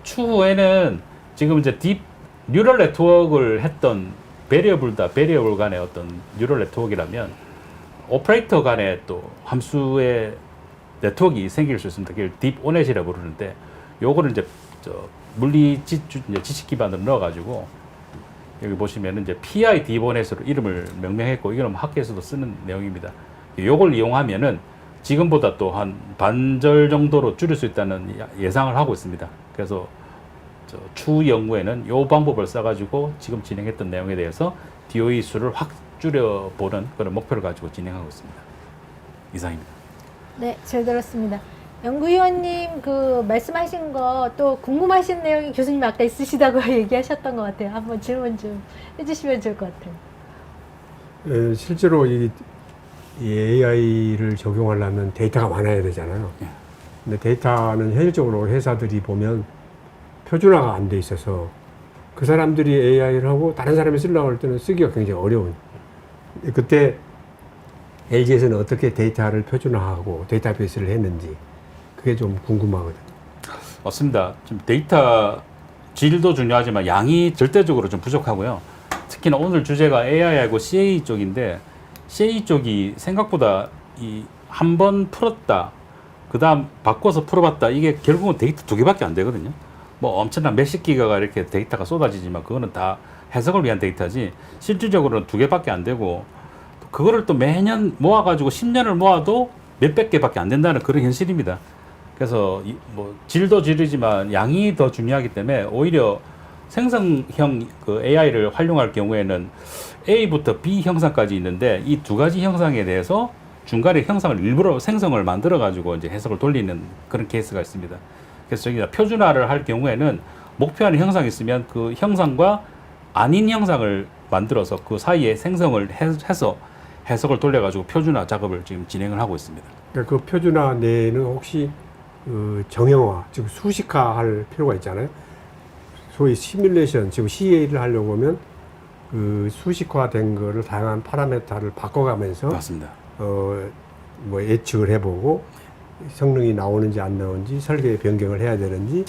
Speaker 3: 추후에는 지금 이제 딥 뉴럴 네트워크를 했던 베리어블 간의 어떤 뉴럴 네트워크라면 오퍼레이터 간의 또 함수의 네트워크가 생길 수 있습니다. 그걸 딥 오넷이라고 부르는데, 요거를 이제 물리 지식 기반으로 넣어가지고 여기 보시면은 이제 PI 딥 오넷으로 이름을 명명했고, 이거는 학계에서도 쓰는 내용입니다. 요걸 이용하면은 지금보다 또 한 반절 정도로 줄일 수 있다는 예상을 하고 있습니다. 그래서 추후 연구에는 요 방법을 써가지고 지금 진행했던 내용에 대해서 DOE 수를 확 줄여보는 그런 목표를 가지고 진행하고 있습니다. 이상입니다.
Speaker 1: 네, 잘 들었습니다. 연구위원님 그 말씀하신 거 또 궁금하신 내용이 교수님 아까 있으시다고 얘기하셨던 것 같아요. 한번 질문 좀 해주시면 좋을 것 같아요.
Speaker 2: 실제로 이 AI를 적용하려면 데이터가 많아야 되잖아요. 근데 데이터는 현실적으로 회사들이 보면 표준화가 안 돼 있어서 그 사람들이 AI를 하고 다른 사람이 쓰려고 할 때는 쓰기가 굉장히 어려운. 그때 LG에서는 어떻게 데이터를 표준화하고 데이터베이스를 했는지 그게 좀 궁금하거든요.
Speaker 3: 맞습니다. 좀 데이터 질도 중요하지만 양이 절대적으로 좀 부족하고요. 특히나 오늘 주제가 AI하고 CA 쪽인데, CA 쪽이 생각보다 이 한 번 풀었다, 그 다음 바꿔서 풀어봤다, 이게 결국은 데이터 2개밖에 안 되거든요. 뭐 엄청난 몇십 기가가 이렇게 데이터가 쏟아지지만 그거는 다 해석을 위한 데이터지 실질적으로는 2개밖에 안 되고, 그거를 또 매년 모아가지고 10년을 모아도 몇백 개밖에 안 된다는 그런 현실입니다. 그래서 뭐 질도 질이지만 양이 더 중요하기 때문에 오히려 생성형 그 AI를 활용할 경우에는 A부터 B 형상까지 있는데, 이 2가지 형상에 대해서 중간에 형상을 일부러 생성을 만들어 가지고 이제 해석을 돌리는 그런 케이스가 있습니다. 그래서 저기가 표준화를 할 경우에는 목표하는 형상이 있으면 그 형상과 아닌 형상을 만들어서 그 사이에 생성을 해서 해석을 돌려가지고 표준화 작업을 지금 진행을 하고 있습니다.
Speaker 2: 그러니까 그 표준화 내에는 혹시 정형화, 즉 수식화할 필요가 있잖아요. 소위 시뮬레이션, 지금 CA를 하려고 하면 그 수식화된 거를 다양한 파라미터를 바꿔가면서
Speaker 3: 맞습니다.
Speaker 2: 뭐 예측을 해보고 성능이 나오는지 안 나오는지 설계 변경을 해야 되는지,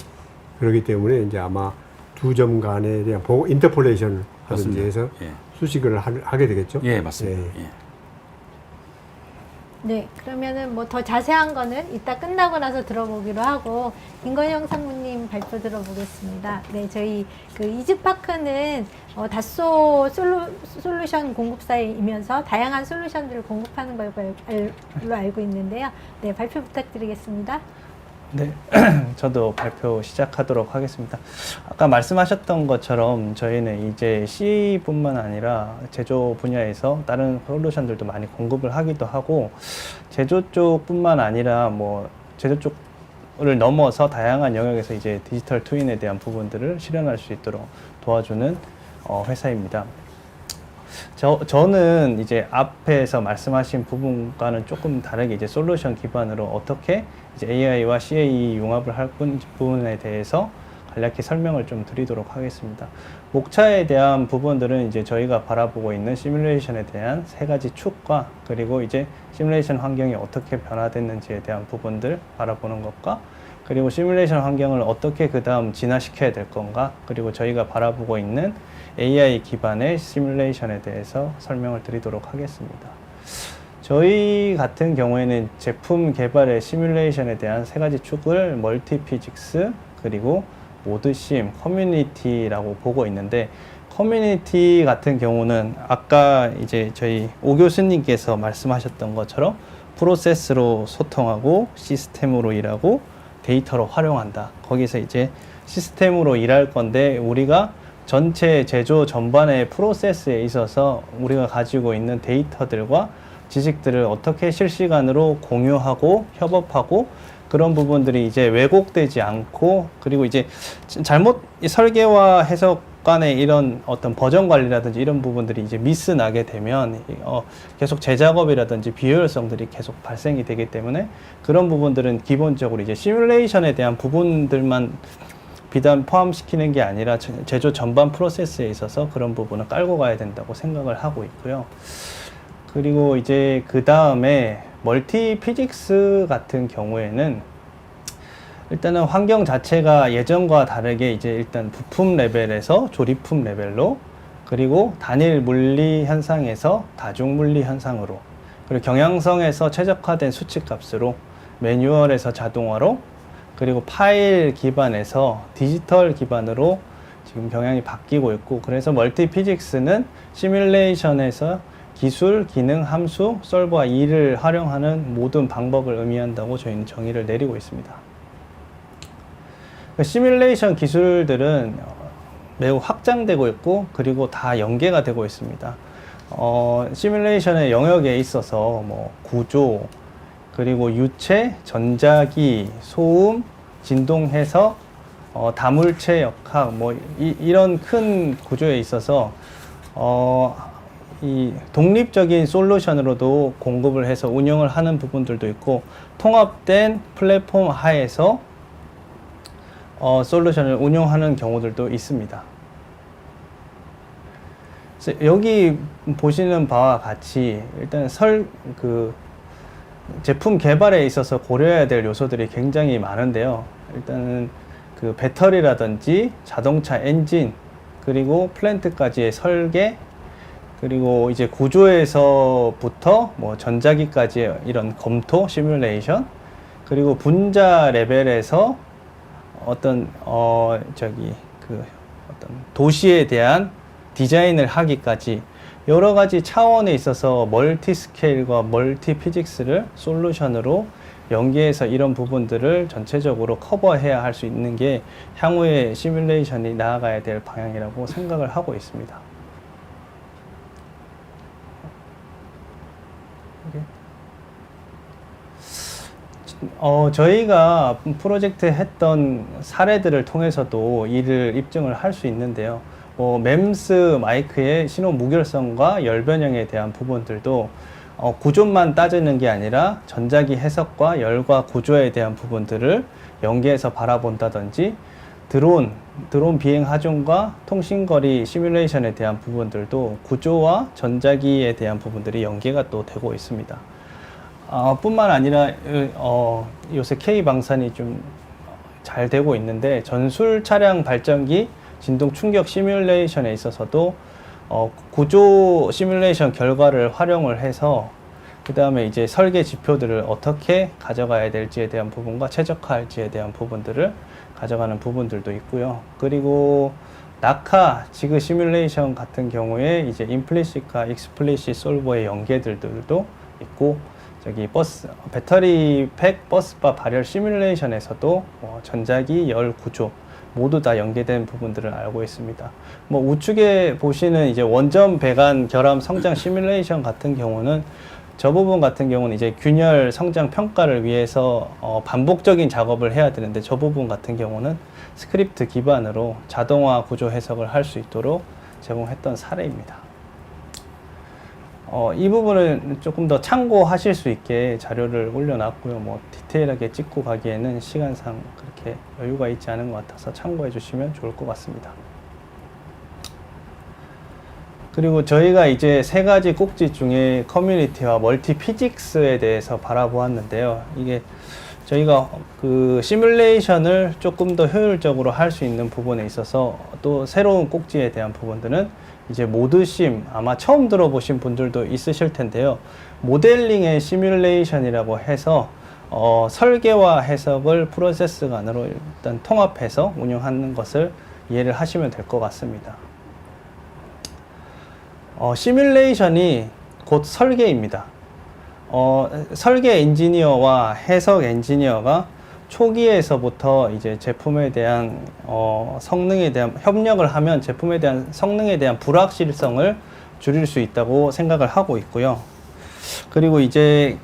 Speaker 2: 그렇기 때문에 이제 아마 두 점 간에 대한 인터폴레이션 하든지 해서
Speaker 3: 예.
Speaker 2: 수식을 하게 되겠죠.
Speaker 3: 예, 맞습니다.
Speaker 2: 예.
Speaker 3: 예.
Speaker 1: 네, 그러면은 뭐 더 자세한 거는 이따 끝나고 나서 들어보기로 하고 김건영 상무님 발표 들어보겠습니다. 네, 저희 그 이즈파크는 다소 솔루션 공급사이면서 다양한 솔루션들을 공급하는 걸로 알고 있는데요. 네, 발표 부탁드리겠습니다.
Speaker 4: 네, 저도 발표 시작하도록 하겠습니다. 아까 말씀하셨던 것처럼 저희는 이제 CA뿐만 아니라 제조 분야에서 다른 솔루션들도 많이 공급을 하기도 하고, 제조 쪽뿐만 아니라 뭐 제조 쪽을 넘어서 다양한 영역에서 이제 디지털 트윈에 대한 부분들을 실현할 수 있도록 도와주는 회사입니다. 저는 이제 앞에서 말씀하신 부분과는 조금 다르게 이제 솔루션 기반으로 어떻게 이제 AI와 CAE 융합을 할 부분에 대해서 간략히 설명을 좀 드리도록 하겠습니다. 목차에 대한 부분들은 이제 저희가 바라보고 있는 시뮬레이션에 대한 세 가지 축과, 그리고 이제 시뮬레이션 환경이 어떻게 변화됐는지에 대한 부분들 바라보는 것과, 그리고 시뮬레이션 환경을 어떻게 그 다음 진화시켜야 될 건가, 그리고 저희가 바라보고 있는 AI 기반의 시뮬레이션에 대해서 설명을 드리도록 하겠습니다. 저희 같은 경우에는 제품 개발의 시뮬레이션에 대한 세 가지 축을 멀티 피직스, 그리고 모드심, 커뮤니티라고 보고 있는데, 커뮤니티 같은 경우는 아까 이제 저희 오 교수님께서 말씀하셨던 것처럼 프로세스로 소통하고 시스템으로 일하고 데이터로 활용한다. 거기서 이제 시스템으로 일할 건데, 우리가 전체 제조 전반의 프로세스에 있어서 우리가 가지고 있는 데이터들과 지식들을 어떻게 실시간으로 공유하고 협업하고, 그런 부분들이 이제 왜곡되지 않고, 그리고 이제 잘못 설계와 해석 간의 이런 어떤 버전 관리라든지 이런 부분들이 이제 미스 나게 되면 계속 재작업이라든지 비효율성들이 계속 발생이 되기 때문에, 그런 부분들은 기본적으로 이제 시뮬레이션에 대한 부분들만 비단 포함시키는 게 아니라 제조 전반 프로세스에 있어서 그런 부분을 깔고 가야 된다고 생각을 하고 있고요. 그리고 이제 그 다음에 멀티 피직스 같은 경우에는 일단은 환경 자체가 예전과 다르게 이제 일단 부품 레벨에서 조립품 레벨로, 그리고 단일 물리 현상에서 다중 물리 현상으로, 그리고 경향성에서 최적화된 수치 값으로, 매뉴얼에서 자동화로, 그리고 파일 기반에서 디지털 기반으로 지금 경향이 바뀌고 있고, 그래서 멀티 피직스는 시뮬레이션에서 기술, 기능, 함수, 솔버와 E를 활용하는 모든 방법을 의미한다고 저희는 정의를 내리고 있습니다. 시뮬레이션 기술들은 매우 확장되고 있고, 그리고 다 연계가 되고 있습니다. 시뮬레이션의 영역에 있어서 뭐 구조, 그리고 유체, 전자기, 소음, 진동 해석, 다물체 역학, 뭐 이런 큰 구조에 있어서 이 독립적인 솔루션으로도 공급을 해서 운영을 하는 부분들도 있고, 통합된 플랫폼 하에서 솔루션을 운영하는 경우들도 있습니다. 그래서 여기 보시는 바와 같이 일단 제품 개발에 있어서 고려해야 될 요소들이 굉장히 많은데요. 일단은 그 배터리라든지 자동차 엔진, 그리고 플랜트까지의 설계, 그리고 이제 구조에서부터 뭐 전자기까지의 이런 검토, 시뮬레이션, 그리고 분자 레벨에서 어떤 어떤 도시에 대한 디자인을 하기까지 여러 가지 차원에 있어서 멀티 스케일과 멀티 피직스를 솔루션으로 연계해서 이런 부분들을 전체적으로 커버해야 할 수 있는 게 향후에 시뮬레이션이 나아가야 될 방향이라고 생각을 하고 있습니다. 저희가 프로젝트 했던 사례들을 통해서도 이를 입증을 할 수 있는데요. MEMS 마이크의 신호 무결성과 열 변형에 대한 부분들도 구조만 따지는 게 아니라 전자기 해석과 열과 구조에 대한 부분들을 연계해서 바라본다든지, 드론 비행 하중과 통신거리 시뮬레이션에 대한 부분들도 구조와 전자기에 대한 부분들이 연계가 또 되고 있습니다. 뿐만 아니라 요새 K방산이 좀 잘 되고 있는데, 전술 차량 발전기 진동 충격 시뮬레이션에 있어서도 구조 시뮬레이션 결과를 활용을 해서 그 다음에 이제 설계 지표들을 어떻게 가져가야 될지에 대한 부분과 최적화할지에 대한 부분들을 가져가는 부분들도 있고요. 그리고 낙하, 지그 시뮬레이션 같은 경우에 이제 임플리시트과 익스플리시트 솔버의 연계들도 있고, 저기 배터리 팩 버스바 발열 시뮬레이션에서도 전자기, 열 구조 모두 다 연계된 부분들을 알고 있습니다. 뭐 우측에 보시는 이제 원전 배관 결함 성장 시뮬레이션 같은 경우는 저 부분 같은 경우는 이제 균열 성장 평가를 위해서 반복적인 작업을 해야 되는데, 저 부분 같은 경우는 스크립트 기반으로 자동화 구조 해석을 할 수 있도록 제공했던 사례입니다. 이 부분은 조금 더 참고하실 수 있게 자료를 올려놨고요. 뭐 디테일하게 찍고 가기에는 시간상 그렇게 여유가 있지 않은 것 같아서 참고해 주시면 좋을 것 같습니다. 그리고 저희가 이제 세 가지 꼭지 중에 커뮤니티와 멀티 피직스에 대해서 바라보았는데요. 이게 저희가 그 시뮬레이션을 조금 더 효율적으로 할 수 있는 부분에 있어서 또 새로운 꼭지에 대한 부분들은 이제 모드심, 아마 처음 들어보신 분들도 있으실 텐데요. 모델링의 시뮬레이션이라고 해서 설계와 해석을 프로세스 간으로 일단 통합해서 운영하는 것을 이해를 하시면 될 것 같습니다. 시뮬레이션이 곧 설계입니다. 설계 엔지니어와 해석 엔지니어가 초기에서부터 이제 제품에 대한 성능에 대한 협력을 하면 제품에 대한 성능에 대한 불확실성을 줄일 수 있다고 생각을 하고 있고요. 그리고 이제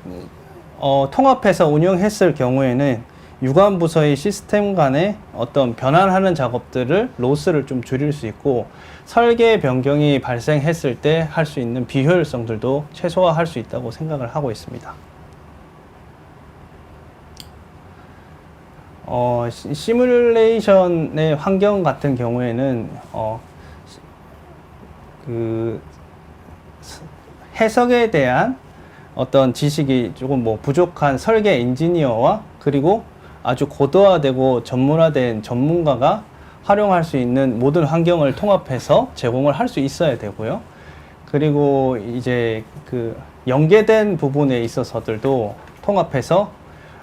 Speaker 4: 통합해서 운영했을 경우에는 유관 부서의 시스템 간의 어떤 변환하는 작업들을 로스를 좀 줄일 수 있고, 설계 변경이 발생했을 때 할 수 있는 비효율성들도 최소화할 수 있다고 생각을 하고 있습니다. 시뮬레이션의 환경 같은 경우에는 그 해석에 대한 어떤 지식이 조금 뭐 부족한 설계 엔지니어와 그리고 아주 고도화되고 전문화된 전문가가 활용할 수 있는 모든 환경을 통합해서 제공을 할 수 있어야 되고요. 그리고 이제 그 연계된 부분에 있어서들도 통합해서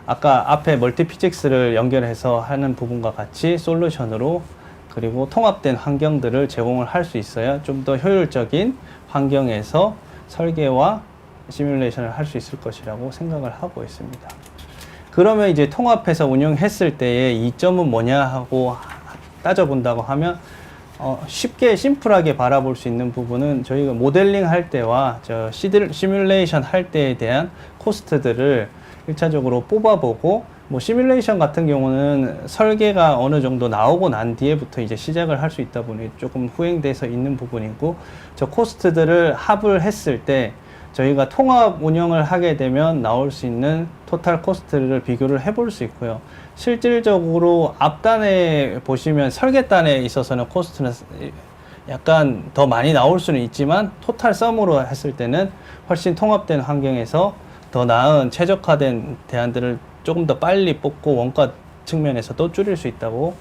Speaker 4: 아까 앞에 멀티피직스를 연결해서 하는 부분과 같이 솔루션으로, 그리고 통합된 환경들을 제공을 할 수 있어야 좀 더 효율적인 환경에서 설계와 시뮬레이션을 할 수 있을 것이라고 생각을 하고 있습니다. 그러면 이제 통합해서 운영했을 때의 이점은 뭐냐 하고 따져본다고 하면 쉽게 심플하게 바라볼 수 있는 부분은 저희가 모델링 할 때와 시뮬레이션 할 때에 대한 코스트들을 1차적으로 뽑아보고, 뭐 시뮬레이션 같은 경우는 설계가 어느 정도 나오고 난 뒤에부터 이제 시작을 할 수 있다 보니 조금 후행돼서 있는 부분이고, 저 코스트들을 합을 했을 때 저희가 통합 운영을 하게 되면 나올 수 있는 토탈 코스트를 비교를 해볼 수 있고요. 실질적으로 앞단에 보시면 설계단에 있어서는 코스트는 약간 더 많이 나올 수는 있지만 토탈 썸으로 했을 때는 훨씬 통합된 환경에서 더 나은 최적화된 대안들을 조금 더 빨리 뽑고 원가 측면에서도 줄일 수 있다고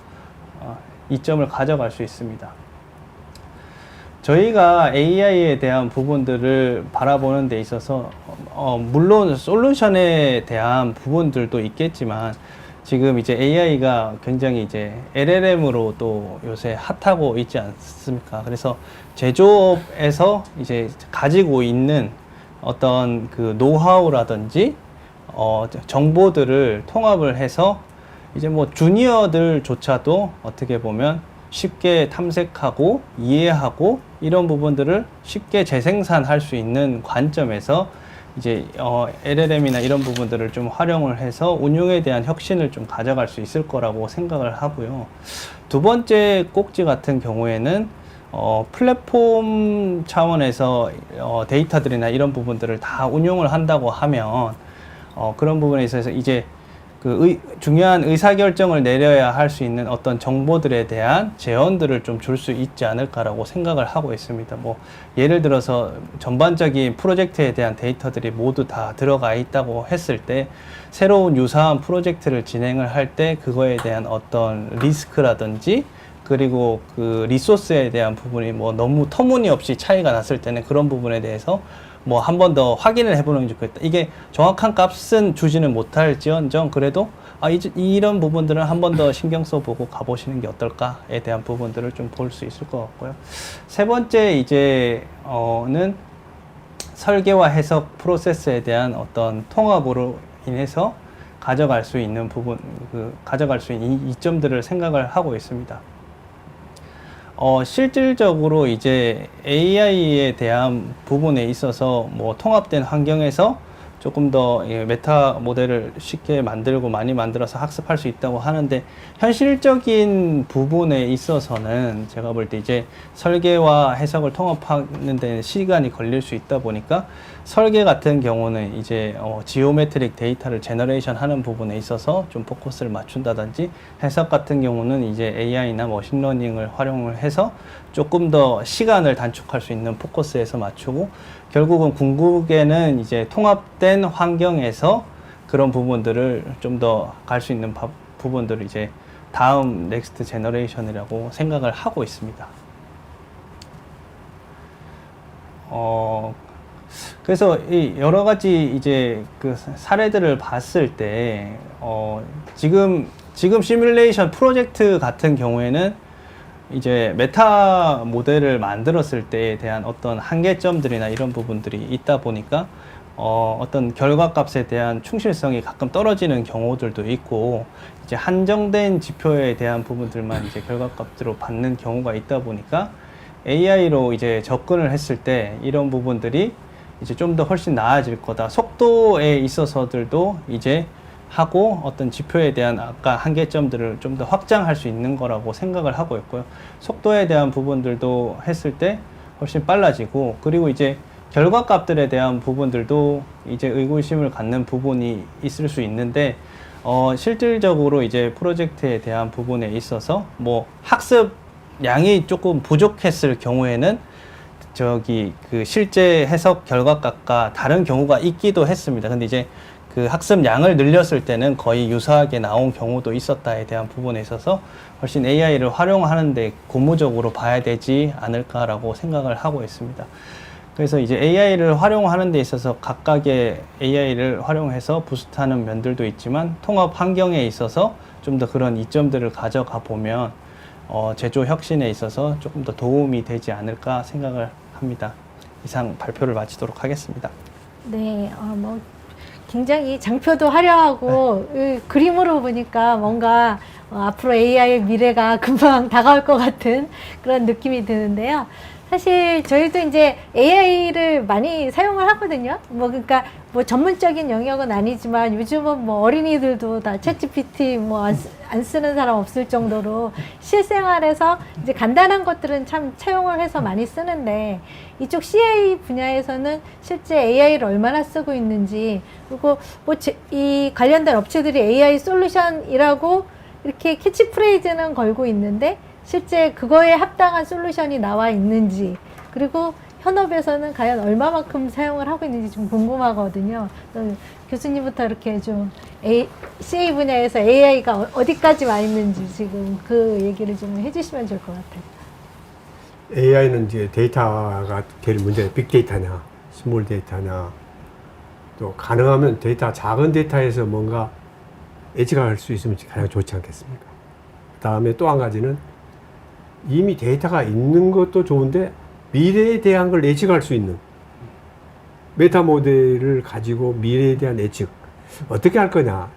Speaker 4: 이점을 가져갈 수 있습니다. 저희가 AI에 대한 부분들을 바라보는 데 있어서 물론 솔루션에 대한 부분들도 있겠지만, 지금 이제 AI가 굉장히 이제 LLM으로 또 요새 핫하고 있지 않습니까? 그래서 제조업에서 이제 가지고 있는 어떤 그 노하우라든지 정보들을 통합을 해서 이제 뭐 주니어들조차도 어떻게 보면 쉽게 탐색하고 이해하고 이런 부분들을 쉽게 재생산할 수 있는 관점에서 이제 LLM이나 이런 부분들을 좀 활용을 해서 운용에 대한 혁신을 좀 가져갈 수 있을 거라고 생각을 하고요. 두 번째 꼭지 같은 경우에는 플랫폼 차원에서 데이터들이나 이런 부분들을 다 운용을 한다고 하면 그런 부분에 있어서 이제 중요한 의사결정을 내려야 할 수 있는 어떤 정보들에 대한 제언들을 좀 줄 수 있지 않을까라고 생각을 하고 있습니다. 뭐 예를 들어서 전반적인 프로젝트에 대한 데이터들이 모두 다 들어가 있다고 했을 때 새로운 유사한 프로젝트를 진행을 할 때 그거에 대한 어떤 리스크라든지 그리고 그 리소스에 대한 부분이 뭐 너무 터무니없이 차이가 났을 때는 그런 부분에 대해서 뭐 한 번 더 확인을 해보는 게 좋겠다. 이게 정확한 값은 주지는 못할지언정 그래도 이런 부분들은 한 번 더 신경 써보고 가보시는 게 어떨까에 대한 부분들을 좀 볼 수 있을 것 같고요. 세 번째 는 설계와 해석 프로세스에 대한 어떤 통합으로 인해서 가져갈 수 있는 부분, 가져갈 수 있는 이점들을 생각을 하고 있습니다. 실질적으로 이제 AI에 대한 부분에 있어서 뭐 통합된 환경에서 조금 더 메타 모델을 쉽게 만들고 많이 만들어서 학습할 수 있다고 하는데, 현실적인 부분에 있어서는 제가 볼 때 이제 설계와 해석을 통합하는 데 시간이 걸릴 수 있다 보니까, 설계 같은 경우는 이제 지오메트릭 데이터를 제너레이션 하는 부분에 있어서 좀 포커스를 맞춘다든지, 해석 같은 경우는 이제 AI나 머신러닝을 활용을 해서 조금 더 시간을 단축할 수 있는 포커스에서 맞추고, 결국은 궁극에는 이제 통합된 환경에서 그런 부분들을 좀 더 갈 수 있는 부분들을 이제 다음 넥스트 제너레이션이라고 생각을 하고 있습니다. 그래서 이 여러 가지 이제 그 사례들을 봤을 때 지금 시뮬레이션 프로젝트 같은 경우에는 이제 메타 모델을 만들었을 때에 대한 어떤 한계점들이나 이런 부분들이 있다 보니까 어떤 결과값에 대한 충실성이 가끔 떨어지는 경우들도 있고, 이제 한정된 지표에 대한 부분들만 이제 결과값으로 받는 경우가 있다 보니까, AI로 이제 접근을 했을 때 이런 부분들이 이제 좀 더 훨씬 나아질 거다. 속도에 있어서들도 이제 하고 어떤 지표에 대한 아까 한계점들을 좀 더 확장할 수 있는 거라고 생각을 하고 있고요. 속도에 대한 부분들도 했을 때 훨씬 빨라지고, 그리고 이제 결과값들에 대한 부분들도 이제 의구심을 갖는 부분이 있을 수 있는데, 실질적으로 이제 프로젝트에 대한 부분에 있어서 뭐 학습 양이 조금 부족했을 경우에는 그 실제 해석 결과값과 다른 경우가 있기도 했습니다. 근데 이제 그 학습 양을 늘렸을 때는 거의 유사하게 나온 경우도 있었다에 대한 부분에 있어서 훨씬 AI를 활용하는데 고무적으로 봐야 되지 않을까라고 생각을 하고 있습니다. 그래서 이제 AI를 활용하는 데 있어서 각각의 AI를 활용해서 부스트하는 면들도 있지만, 통합 환경에 있어서 좀 더 그런 이점들을 가져가 보면 제조 혁신에 있어서 조금 더 도움이 되지 않을까 생각을 합니다. 이상 발표를 마치도록 하겠습니다.
Speaker 1: 네, 뭐 굉장히 장표도 화려하고 그림으로 보니까 뭔가 앞으로 AI의 미래가 금방 다가올 것 같은 그런 느낌이 드는데요. 사실 저희도 이제 AI를 많이 사용을 하거든요. 그러니까 전문적인 영역은 아니지만 요즘은 어린이들도 다 챗GPT 안 쓰는 사람 없을 정도로 실생활에서 이제 간단한 것들은 참 차용을 해서 많이 쓰는데, 이쪽 CA 분야에서는 실제 AI를 얼마나 쓰고 있는지, 그리고 이 관련된 업체들이 AI 솔루션이라고 이렇게 캐치프레이즈는 걸고 있는데 실제 그거에 합당한 솔루션이 나와 있는지, 그리고 현업에서는 과연 얼마만큼 사용을 하고 있는지 좀 궁금하거든요. 교수님부터 이렇게 좀 CA 분야에서 AI가 어디까지 와 있는지 지금 그 얘기를 좀 해주시면 좋을 것 같아요.
Speaker 2: AI는 이제 데이터가 제일 문제가 빅데이터냐, 스몰 데이터냐, 또 가능하면 작은 데이터에서 뭔가 엣지가 갈 수 있으면 가장 좋지 않겠습니까? 그 다음에 또 한 가지는 이미 데이터가 있는 것도 좋은데 미래에 대한 걸 예측할 수 있는 메타 모델을 가지고 미래에 대한 예측 어떻게 할 거냐,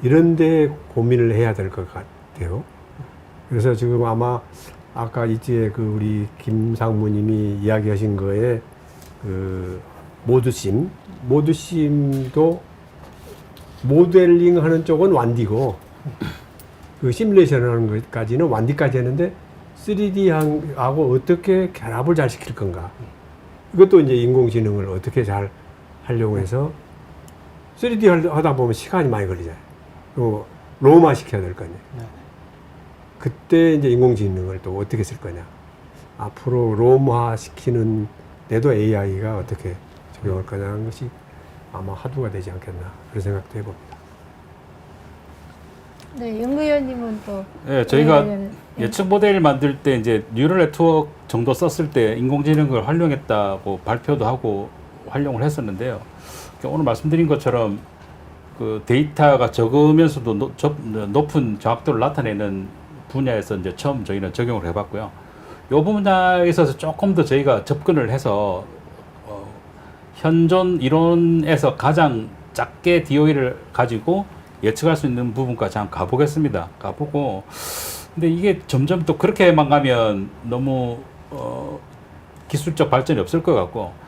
Speaker 2: 이런데 고민을 해야 될 것 같아요. 그래서 지금 아마 아까 이제 우리 김상무님이 이야기하신 거에 모드심도 모델링 하는 쪽은 1D고 시뮬레이션 하는 것까지는 1D까지 했는데 3D하고 어떻게 결합을 잘 시킬 건가, 이것도 이제 인공지능을 어떻게 잘 하려고 해서 3D 하다 보면 시간이 많이 걸리잖아요. 또 로마 시켜야 될 거 아니에요. 그때 이제 인공지능을 또 어떻게 쓸 거냐, 앞으로 로마 시키는 데도 AI가 어떻게 적용할 거냐 하는 것이 아마 화두가 되지 않겠나, 그런 생각도 해봅니다.
Speaker 1: 네, 윤 의원님은 또.
Speaker 3: 네, 저희가 예측 모델 만들 때 이제 뉴럴 네트워크 정도 썼을 때 인공지능을 활용했다고 발표도 하고 활용을 했었는데요. 오늘 말씀드린 것처럼 그 데이터가 적으면서도 높은 정확도를 나타내는 분야에서 이제 처음 저희는 적용을 해봤고요. 이 분야에 있어서 조금 더 저희가 접근을 해서 현존 이론에서 가장 작게 DOE를 가지고 예측할 수 있는 부분까지 한번 가보겠습니다. 가보고 근데 이게 점점 또 그렇게만 가면 너무 기술적 발전이 없을 것 같고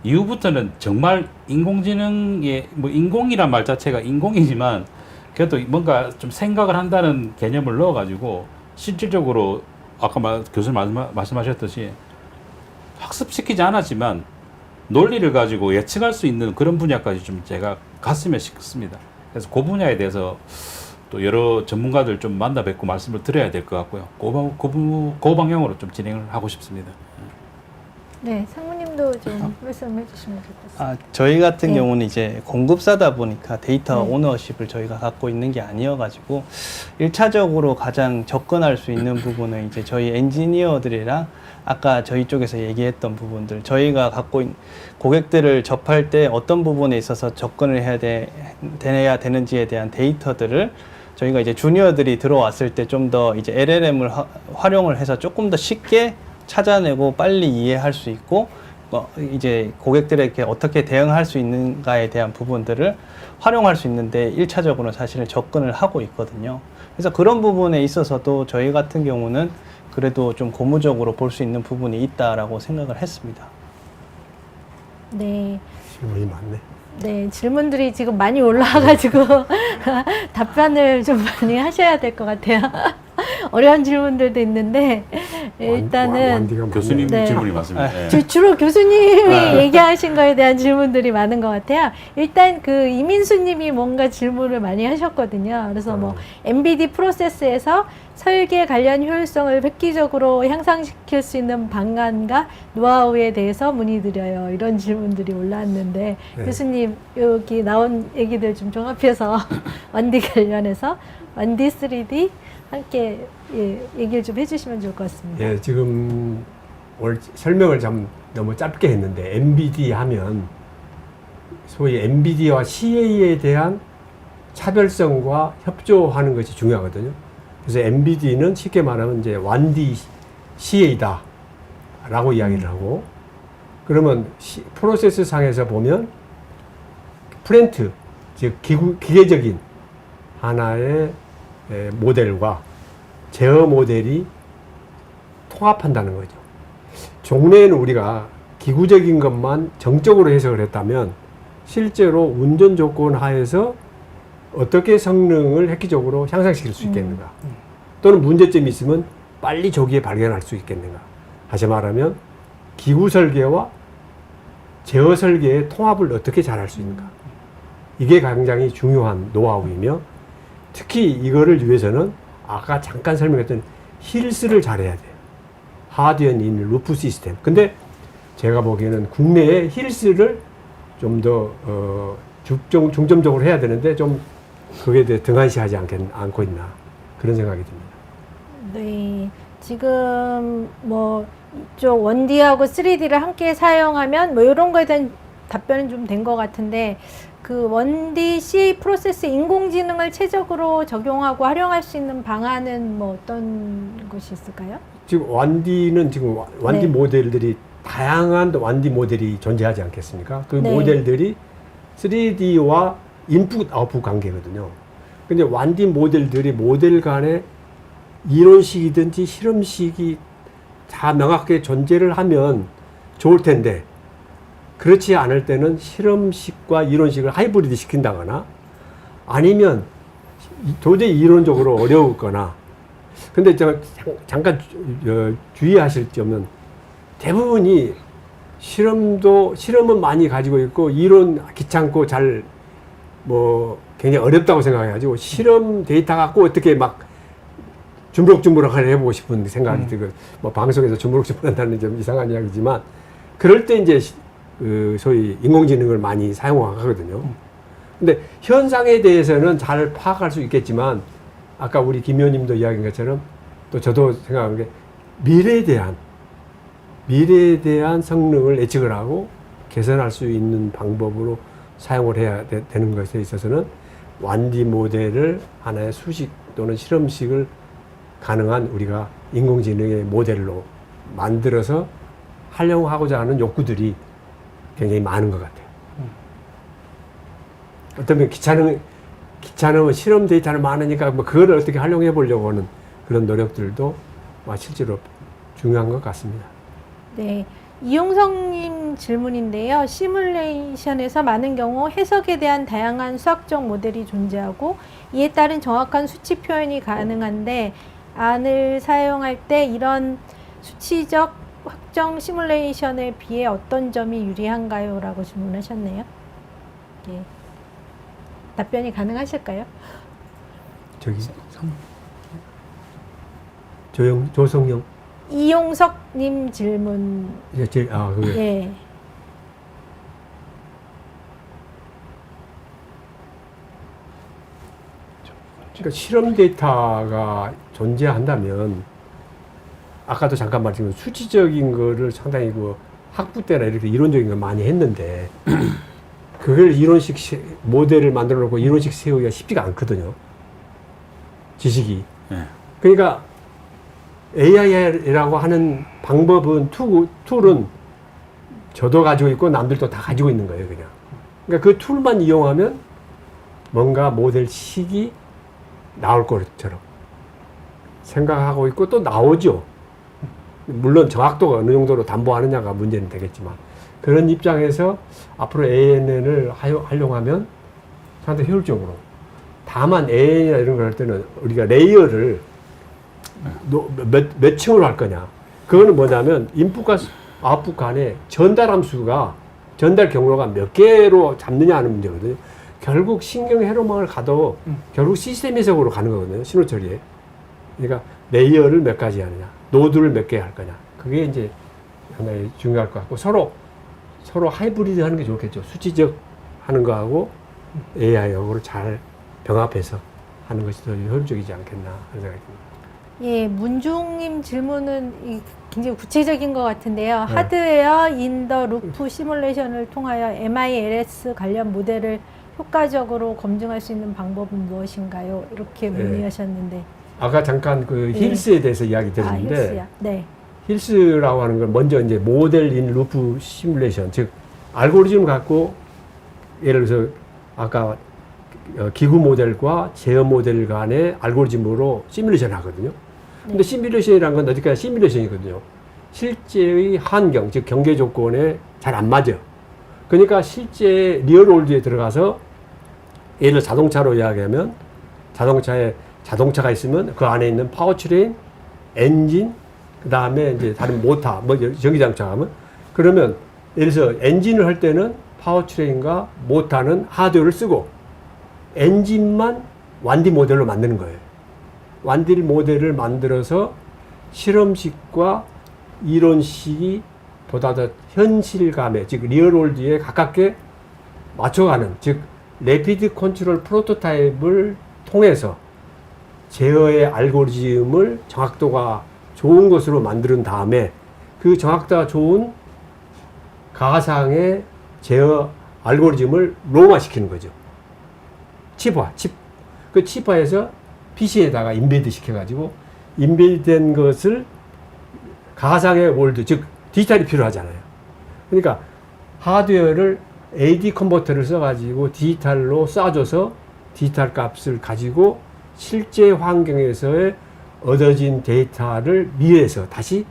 Speaker 3: 이후부터는 정말 인공지능의 뭐 인공이란 말 자체가 인공이지만 그래도 뭔가 좀 생각을 한다는 개념을 넣어가지고 실질적으로 아까 교수님 말씀하셨듯이 학습시키지 않았지만 논리를 가지고 예측할 수 있는 그런 분야까지 좀 제가 갔으면 싶습니다. 그래서 그 분야에 대해서 또 여러 전문가들 좀 만나 뵙고 말씀을 드려야 될 것 같고요. 그 방향으로 좀 진행을 하고 싶습니다.
Speaker 1: 네, 상무님도 좀 말씀해 주시면 좋겠습니다.
Speaker 4: 저희 같은
Speaker 1: 네.
Speaker 4: 경우는 이제 공급사다 보니까 데이터
Speaker 1: 네.
Speaker 4: 오너십을 저희가 갖고 있는 게 아니어가지고 1차적으로 가장 접근할 수 있는 부분은 이제 저희 엔지니어들이랑 아까 저희 쪽에서 얘기했던 부분들 저희가 갖고 있는 고객들을 접할 때 어떤 부분에 있어서 접근을 해야 되는지에 대한 데이터들을 저희가 이제 주니어들이 들어왔을 때 좀 더 이제 LLM을 활용을 해서 조금 더 쉽게 찾아내고 빨리 이해할 수 있고 이제 고객들에게 어떻게 대응할 수 있는가에 대한 부분들을 활용할 수 있는데 1차적으로는 사실은 접근을 하고 있거든요. 그래서 그런 부분에 있어서도 저희 같은 경우는 그래도 좀 고무적으로 볼 수 있는 부분이 있다라고 생각을 했습니다.
Speaker 1: 네.
Speaker 2: 질문이 많네.
Speaker 1: 네, 질문들이 지금 많이 올라와가지고 답변을 좀 많이 하셔야 될 것 같아요. 어려운 질문들도 있는데 일단은
Speaker 2: 완디가 많네.
Speaker 3: 교수님
Speaker 1: 네.
Speaker 3: 질문이 많습니다. 예.
Speaker 1: 주로 교수님이 얘기하신 거에 대한 질문들이 많은 것 같아요. 일단 그 이민수님이 뭔가 질문을 많이 하셨거든요. 그래서 뭐 MBD 프로세스에서 설계 관련 효율성을 획기적으로 향상시킬 수 있는 방안과 노하우에 대해서 문의드려요. 이런 질문들이 올라왔는데
Speaker 2: 네.
Speaker 1: 교수님 여기 나온 얘기들 좀 종합해서 원디 관련해서 원디 3D 함께 얘기를 좀 해주시면 좋을 것 같습니다.
Speaker 2: 예, 지금 오늘 설명을 좀 너무 짧게 했는데 MBD 하면 소위 MBD와 CA에 대한 차별성과 협조하는 것이 중요하거든요. 그래서 MBD는 쉽게 말하면 이제 완디 CA다 라고 이야기를 하고, 그러면 프로세스 상에서 보면 프렌트, 즉 기계적인 하나의 모델과 제어 모델이 통합한다는 거죠. 종래에는 우리가 기구적인 것만 정적으로 해석을 했다면 실제로 운전 조건 하에서 어떻게 성능을 획기적으로 향상시킬 수 있겠는가, 또는 문제점이 있으면 빨리 조기에 발견할 수 있겠는가. 다시 말하면 기구 설계와 제어 설계의 통합을 어떻게 잘할 수 있는가, 이게 굉장히 중요한 노하우이며, 특히 이거를 위해서는 아까 잠깐 설명했던 힐스를 잘해야 돼요. 하드 앤 인 루프 시스템. 근데 제가 보기에는 국내에 힐스를 좀 더 중점적으로 해야 되는데 좀 그게 대해 등한시하지 않고 있나, 그런 생각이 듭니다.
Speaker 1: 네, 지금 뭐 이쪽 1D하고 3D를 함께 사용하면 뭐 이런 거에 대한 답변은 좀 된 것 같은데, 그 1D CA 프로세스 인공지능을 최적으로 적용하고 활용할 수 있는 방안은 뭐 어떤 것이 있을까요?
Speaker 2: 지금 1D는 지금 1D
Speaker 1: 네.
Speaker 2: 모델들이 다양한 1D 모델이 존재하지 않겠습니까? 그
Speaker 1: 네.
Speaker 2: 모델들이 3D와 인풋 아웃풋 관계거든요. 근데 1D 모델들이 모델 간에 이론식이든지 실험식이 다 명확하게 존재를 하면 좋을 텐데, 그렇지 않을 때는 실험식과 이론식을 하이브리드 시킨다거나 아니면 도저히 이론적으로 어려웠거나. 근데 제가 잠깐 주의하실 점은 대부분이 실험은 많이 가지고 있고 이론 귀찮고 잘 뭐 굉장히 어렵다고 생각해가지고 실험 데이터 갖고 어떻게 막 주무럭주무럭 해보고 싶은 생각이 들고, 뭐 방송에서 주무럭주무럭 한다는 좀 이상한 이야기지만, 그럴 때 이제 소위 인공지능을 많이 사용하거든요. 근데 현상에 대해서는 잘 파악할 수 있겠지만, 아까 우리 김 의원님도 이야기한 것처럼 또 저도 생각한 게 미래에 대한 성능을 예측을 하고 개선할 수 있는 방법으로 사용을 해야 되는 것에 있어서는 완디 모델을 하나의 수식 또는 실험식을 가능한 우리가 인공지능의 모델로 만들어서 활용하고자 하는 욕구들이 굉장히 많은 것 같아요. 어쩌면 귀찮으면 실험 데이터는 많으니까 뭐 그거를 어떻게 활용해 보려고 하는 그런 노력들도 실제로 중요한 것 같습니다.
Speaker 1: 네. 이용성님 질문인데요. 시뮬레이션에서 많은 경우 해석에 대한 다양한 수학적 모델이 존재하고 이에 따른 정확한 수치 표현이 가능한데 안을 사용할 때 이런 수치적 확정 시뮬레이션에 비해 어떤 점이 유리한가요? 라고 질문하셨네요. 예. 답변이 가능하실까요?
Speaker 2: 저기 조성영
Speaker 1: 이용석님 질문.
Speaker 2: 그게
Speaker 1: 예.
Speaker 2: 그러니까 실험 데이터가 존재한다면 아까도 잠깐 말씀드린 수치적인 거를 상당히 그 학부 때나 이렇게 이론적인 걸 많이 했는데 그걸 이론식 모델을 만들어 놓고 이론식 세우기가 쉽지가 않거든요. 지식이.
Speaker 3: 예.
Speaker 2: 그러니까 AI라고 하는 방법은 툴은 저도 가지고 있고 남들도 다 가지고 있는 거예요, 그냥. 그러니까 그 툴만 이용하면 뭔가 모델식이 나올 것처럼 생각하고 있고 또 나오죠. 물론 정확도가 어느 정도로 담보하느냐가 문제는 되겠지만 그런 입장에서 앞으로 ANN을 활용하면 상당히 효율적으로. 다만 ANN이나 이런 걸 할 때는 우리가 레이어를 몇 층으로 할 거냐. 그거는 뭐냐면 인풋과 아웃풋 간에 전달 함수가 전달 경로가 몇 개로 잡느냐 하는 문제거든요. 결국 신경 회로망을 가도 결국 시스템 해석으로 가는 거거든요. 신호 처리에. 그러니까 레이어를 몇 가지 하느냐, 노드를 몇 개 할 거냐. 그게 이제 상당히 중요할 것 같고 서로 하이브리드 하는 게 좋겠죠. 수치적 하는 거하고 AI하고를 잘 병합해서 하는 것이 더 효율적이지 않겠나 하는 생각이 듭니다.
Speaker 1: 예, 문중님 질문은 굉장히 구체적인 것 같은데요. 하드웨어 인 더 루프 시뮬레이션을 통하여 MILS 관련 모델을 효과적으로 검증할 수 있는 방법은 무엇인가요? 이렇게 문의하셨는데.
Speaker 2: 아까 잠깐 그 힐스에 대해서 이야기 드렸는데
Speaker 1: 힐스요? 네.
Speaker 2: 힐스라고 하는 건 먼저 이제 모델 인 루프 시뮬레이션, 즉 알고리즘을 갖고 예를 들어서 아까 기구 모델과 제어 모델 간의 알고리즘으로 시뮬레이션 하거든요. 근데 시뮬레이션이라는 건 어디까지 시뮬레이션이거든요. 실제의 환경, 즉 경계 조건에 잘 안 맞아요. 그러니까 실제 리얼월드에 들어가서 예를 들어 자동차로 이야기하면 자동차가 있으면 그 안에 있는 파워트레인, 엔진, 그 다음에 이제 다른 모터, 뭐 전기장차 하면 그러면 예를 들어서 엔진을 할 때는 파워트레인과 모터는 하드웨어를 쓰고 엔진만 완디 모델로 만드는 거예요. 완디 모델을 만들어서 실험식과 이론식이 보다 더 현실감에, 즉 리얼월드에 가깝게 맞춰가는, 즉 레피드 컨트롤 프로토타입을 통해서 제어의 알고리즘을 정확도가 좋은 것으로 만든 다음에 그 정확도가 좋은 가상의 제어 알고리즘을 로마시키는 거죠. 그 칩화해서 PC에다가 인베드 시켜가지고 인베드된 것을 가상의 월드, 즉 디지털이 필요하잖아요. 그러니까 하드웨어를 AD 컨버터를 써가지고 디지털로 쏴줘서 디지털 값을 가지고 실제 환경에서의 얻어진 데이터를 미래에서 다시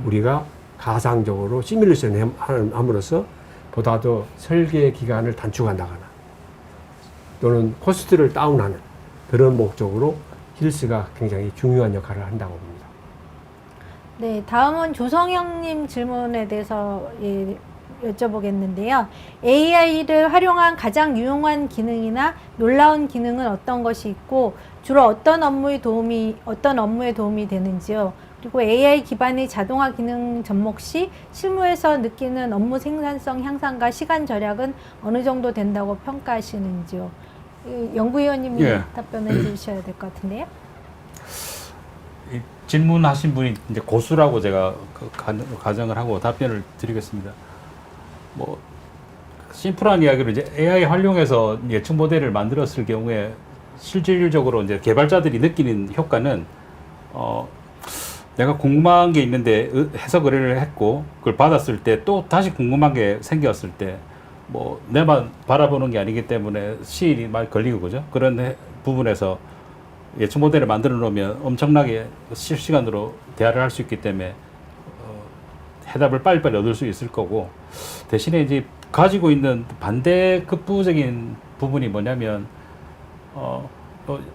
Speaker 2: 우리가 가상적으로 시뮬레이션 함으로써 보다 더 설계 기간을 단축한다거나 또는 코스트를 다운하는 그런 목적으로 힐스가 굉장히 중요한 역할을 한다고 봅니다.
Speaker 1: 네, 다음은 조성영님 질문에 대해서 여쭤보겠는데요. AI를 활용한 가장 유용한 기능이나 놀라운 기능은 어떤 것이 있고 주로 어떤 업무에 도움이 되는지요? 그리고 AI 기반의 자동화 기능 접목 시 실무에서 느끼는 업무 생산성 향상과 시간 절약은 어느 정도 된다고 평가하시는지요? 연구위원님이 답변해 주셔야 될 것 같은데요.
Speaker 3: 질문하신 분이 이제 고수라고 제가 가정을 하고 답변을 드리겠습니다. 뭐 심플한 이야기로 이제 AI 활용해서 예측 모델을 만들었을 경우에 실질적으로 이제 개발자들이 느끼는 효과는 내가 궁금한 게 있는데 해석 의뢰를 했고 그걸 받았을 때 또 다시 궁금한 게 생겼을 때 뭐 내만 바라보는 게 아니기 때문에 시일이 많이 걸리고 그죠? 그런 부분에서 예측 모델을 만들어 놓으면 엄청나게 실시간으로 대화를 할 수 있기 때문에 해답을 빨리빨리 얻을 수 있을 거고 대신에 이제 가지고 있는 반대 극부적인 부분이 뭐냐면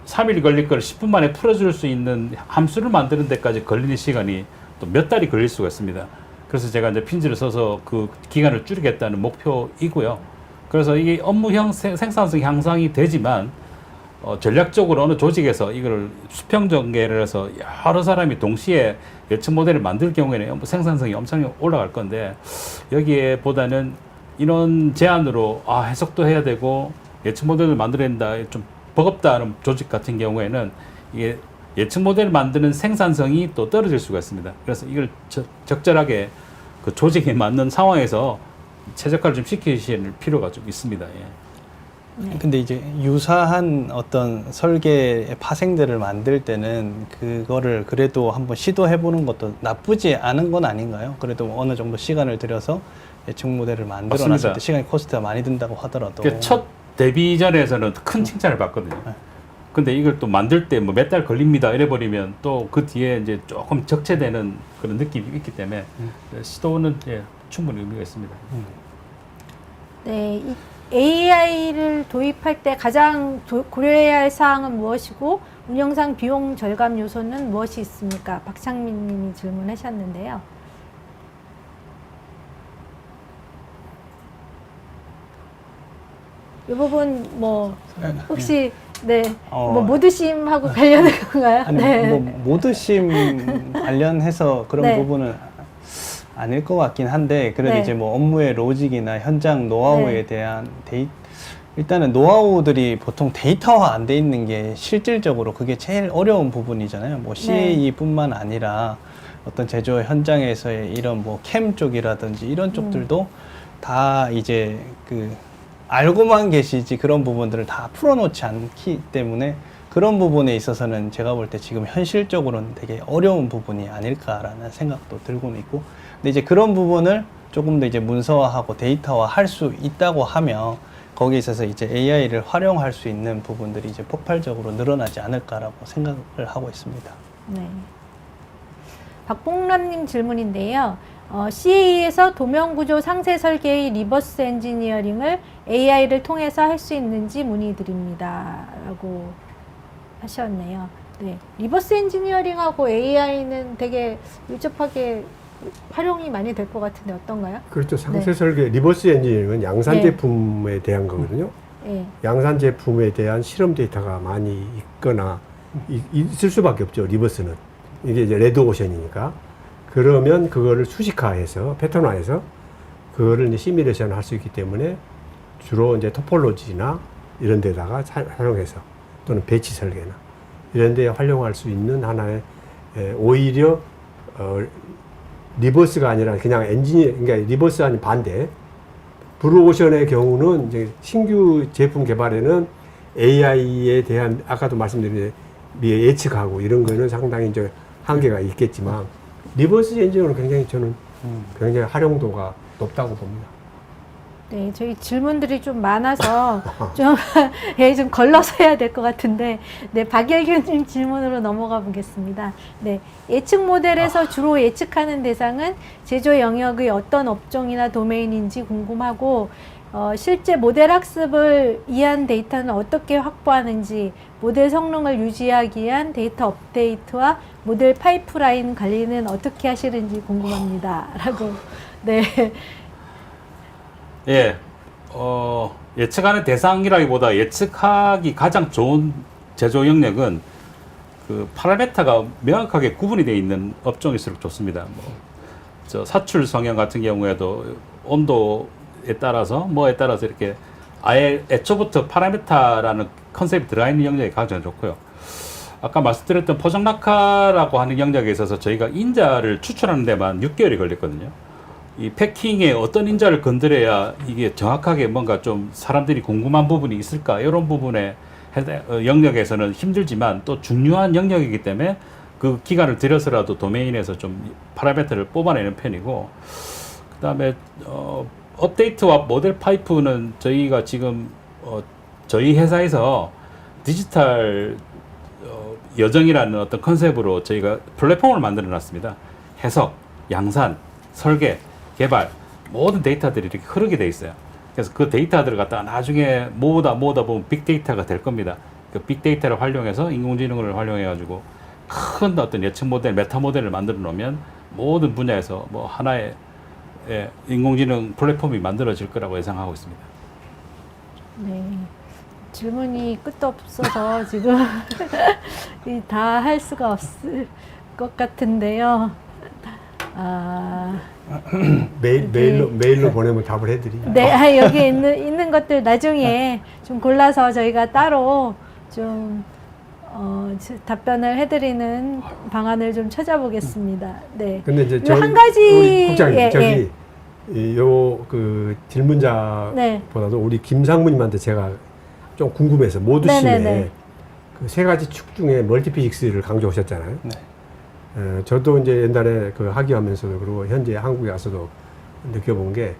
Speaker 3: 3일 걸릴 걸 10분 만에 풀어줄 수 있는 함수를 만드는 데까지 걸리는 시간이 또 몇 달이 걸릴 수가 있습니다. 그래서 제가 이제 핀지를 써서 그 기간을 줄이겠다는 목표이고요. 그래서 이게 업무형 생산성 향상이 되지만 전략적으로 어느 조직에서 이걸 수평 전개를 해서 여러 사람이 동시에 예측 모델을 만들 경우에는 생산성이 엄청 올라갈 건데 여기에 보다는 인원 제한으로 해석도 해야 되고 예측 모델을 만들어야 된다 좀 버겁다는 조직 같은 경우에는 이게 예측 모델을 만드는 생산성이 또 떨어질 수가 있습니다. 그래서 이걸 적절하게 그 조직에 맞는 상황에서 최적화를 좀 시키실 필요가 좀 있습니다. 예.
Speaker 4: 근데 이제 유사한 어떤 설계의 파생들을 만들 때는 그거를 그래도 한번 시도해 보는 것도 나쁘지 않은 건 아닌가요? 그래도 어느 정도 시간을 들여서 예측 모델을 만들어 놨을 때 시간이 코스트가 많이 든다고 하더라도
Speaker 3: 첫 데뷔전에서는 큰 칭찬을 받거든요. 근데 이걸 또 만들 때 뭐 몇 달 걸립니다 이래 버리면 또 그 뒤에 이제 조금 적체되는 그런 느낌이 있기 때문에 시도는 충분히 의미가 있습니다.
Speaker 1: 네, 이 AI를 도입할 때 가장 고려해야 할 사항은 무엇이고 운영상 비용 절감 요소는 무엇이 있습니까? 박창민 님이 질문하셨는데요. 이 부분 뭐 혹시 뭐 모드심하고 관련된 건가요?
Speaker 4: 아니,
Speaker 1: 네.
Speaker 4: 뭐 모드심 관련해서 그런
Speaker 1: 네.
Speaker 4: 부분은 아닐 것 같긴 한데 그래도
Speaker 1: 네.
Speaker 4: 이제 뭐 업무의 로직이나 현장 노하우에
Speaker 1: 네.
Speaker 4: 대한 일단은 노하우들이 보통 데이터화 안 돼 있는 게 실질적으로 그게 제일 어려운 부분이잖아요. 뭐 CAE뿐만 아니라 어떤 제조 현장에서의 이런 뭐 캠 쪽이라든지 이런 쪽들도 다 이제 알고만 계시지 그런 부분들을 다 풀어놓지 않기 때문에 그런 부분에 있어서는 제가 볼 때 지금 현실적으로는 되게 어려운 부분이 아닐까라는 생각도 들고는 있고 근데 이제 그런 부분을 조금 더 이제 문서화하고 데이터화 할 수 있다고 하면 거기에 있어서 이제 AI를 활용할 수 있는 부분들이 이제 폭발적으로 늘어나지 않을까라고 생각을 하고 있습니다.
Speaker 1: 네. 박봉남님 질문인데요. CA에서 도면구조 상세 설계의 리버스 엔지니어링을 AI를 통해서 할 수 있는지 문의드립니다. 라고 하셨네요. 네. 리버스 엔지니어링하고 AI는 되게 밀접하게 활용이 많이 될 것 같은데 어떤가요?
Speaker 2: 그렇죠. 상세 설계, 리버스 엔지니어링은 양산
Speaker 1: 네.
Speaker 2: 제품에 대한 거거든요.
Speaker 1: 네.
Speaker 2: 양산 제품에 대한 실험 데이터가 많이 있거나 있을 수밖에 없죠. 리버스는. 이게 이제 레드오션이니까. 그러면 그거를 수식화해서 패턴화해서 그거를 이제 시뮬레이션 할 수 있기 때문에 주로 이제 토폴로지나 이런 데다가 활용해서 또는 배치 설계나 이런 데 활용할 수 있는 하나의 오히려 리버스가 아니라 그냥 그러니까 리버스 아닌 반대. 블루오션의 경우는 이제 신규 제품 개발에는 AI에 대한 아까도 말씀드린 예측하고 이런 거는 상당히 이제 한계가 있겠지만 리버스 엔진은 굉장히 저는 굉장히 활용도가 높다고 봅니다.
Speaker 1: 네, 저희 질문들이 좀 많아서 좀 걸러서 해야 될 것 같은데, 네, 박예균님 질문으로 넘어가 보겠습니다. 네, 예측 모델에서 주로 예측하는 대상은 제조 영역의 어떤 업종이나 도메인인지 궁금하고, 실제 모델 학습을 위한 데이터는 어떻게 확보하는지, 모델 성능을 유지하기 위한 데이터 업데이트와 모델 파이프라인 관리는 어떻게 하시는지 궁금합니다. 라고, 네.
Speaker 3: 예, 예측하는 대상이라기보다 예측하기 가장 좋은 제조 영역은 그 파라메타가 명확하게 구분이 되어 있는 업종일수록 좋습니다. 저 사출 성형 같은 경우에도 온도에 따라서 뭐에 따라서 이렇게 아예 애초부터 파라메타라는 컨셉이 들어가 있는 영역이 가장 좋고요. 아까 말씀드렸던 포장 낙하라고 하는 영역에 있어서 저희가 인자를 추출하는 데만 6개월이 걸렸거든요. 이 패킹에 어떤 인자를 건드려야 이게 정확하게 뭔가 좀 사람들이 궁금한 부분이 있을까 이런 부분에 영역에서는 힘들지만 또 중요한 영역이기 때문에 그 기간을 들여서라도 도메인에서 좀 파라미터를 뽑아내는 편이고, 그다음에 업데이트와 모델 파이프는 저희가 지금 저희 회사에서 디지털 여정이라는 어떤 컨셉으로 저희가 플랫폼을 만들어 놨습니다. 해석, 양산, 설계, 개발 모든 데이터들이 이렇게 흐르게 돼 있어요. 그래서 그 데이터들을 갖다가 나중에 모으다 보면 빅데이터가 될 겁니다. 그 빅데이터를 활용해서 인공지능을 활용해 가지고 큰 어떤 예측 모델, 메타 모델을 만들어 놓으면 모든 분야에서 뭐 하나의 인공지능 플랫폼이 만들어질 거라고 예상하고 있습니다.
Speaker 1: 네. 질문이 끝도 없어서 지금 다 할 수가 없을 것 같은데요.
Speaker 2: 메일로 보내면 답을 해드리죠.
Speaker 1: 네, 여기 있는 것들 나중에 좀 골라서 저희가 따로 좀 답변을 해드리는 방안을 좀 찾아보겠습니다. 네.
Speaker 2: 근데 이제
Speaker 1: 한 가지
Speaker 2: 우리 국장님
Speaker 1: 예,
Speaker 2: 저기 그 질문자보다도
Speaker 1: 네.
Speaker 2: 우리 김상무님한테 제가 좀 궁금해서 모두심에 그 세 가지 축 중에 멀티피직스를 강조하셨잖아요.
Speaker 4: 네.
Speaker 2: 저도 이제 옛날에 그 학위하면서도 그리고 현재 한국에 와서도 느껴본 게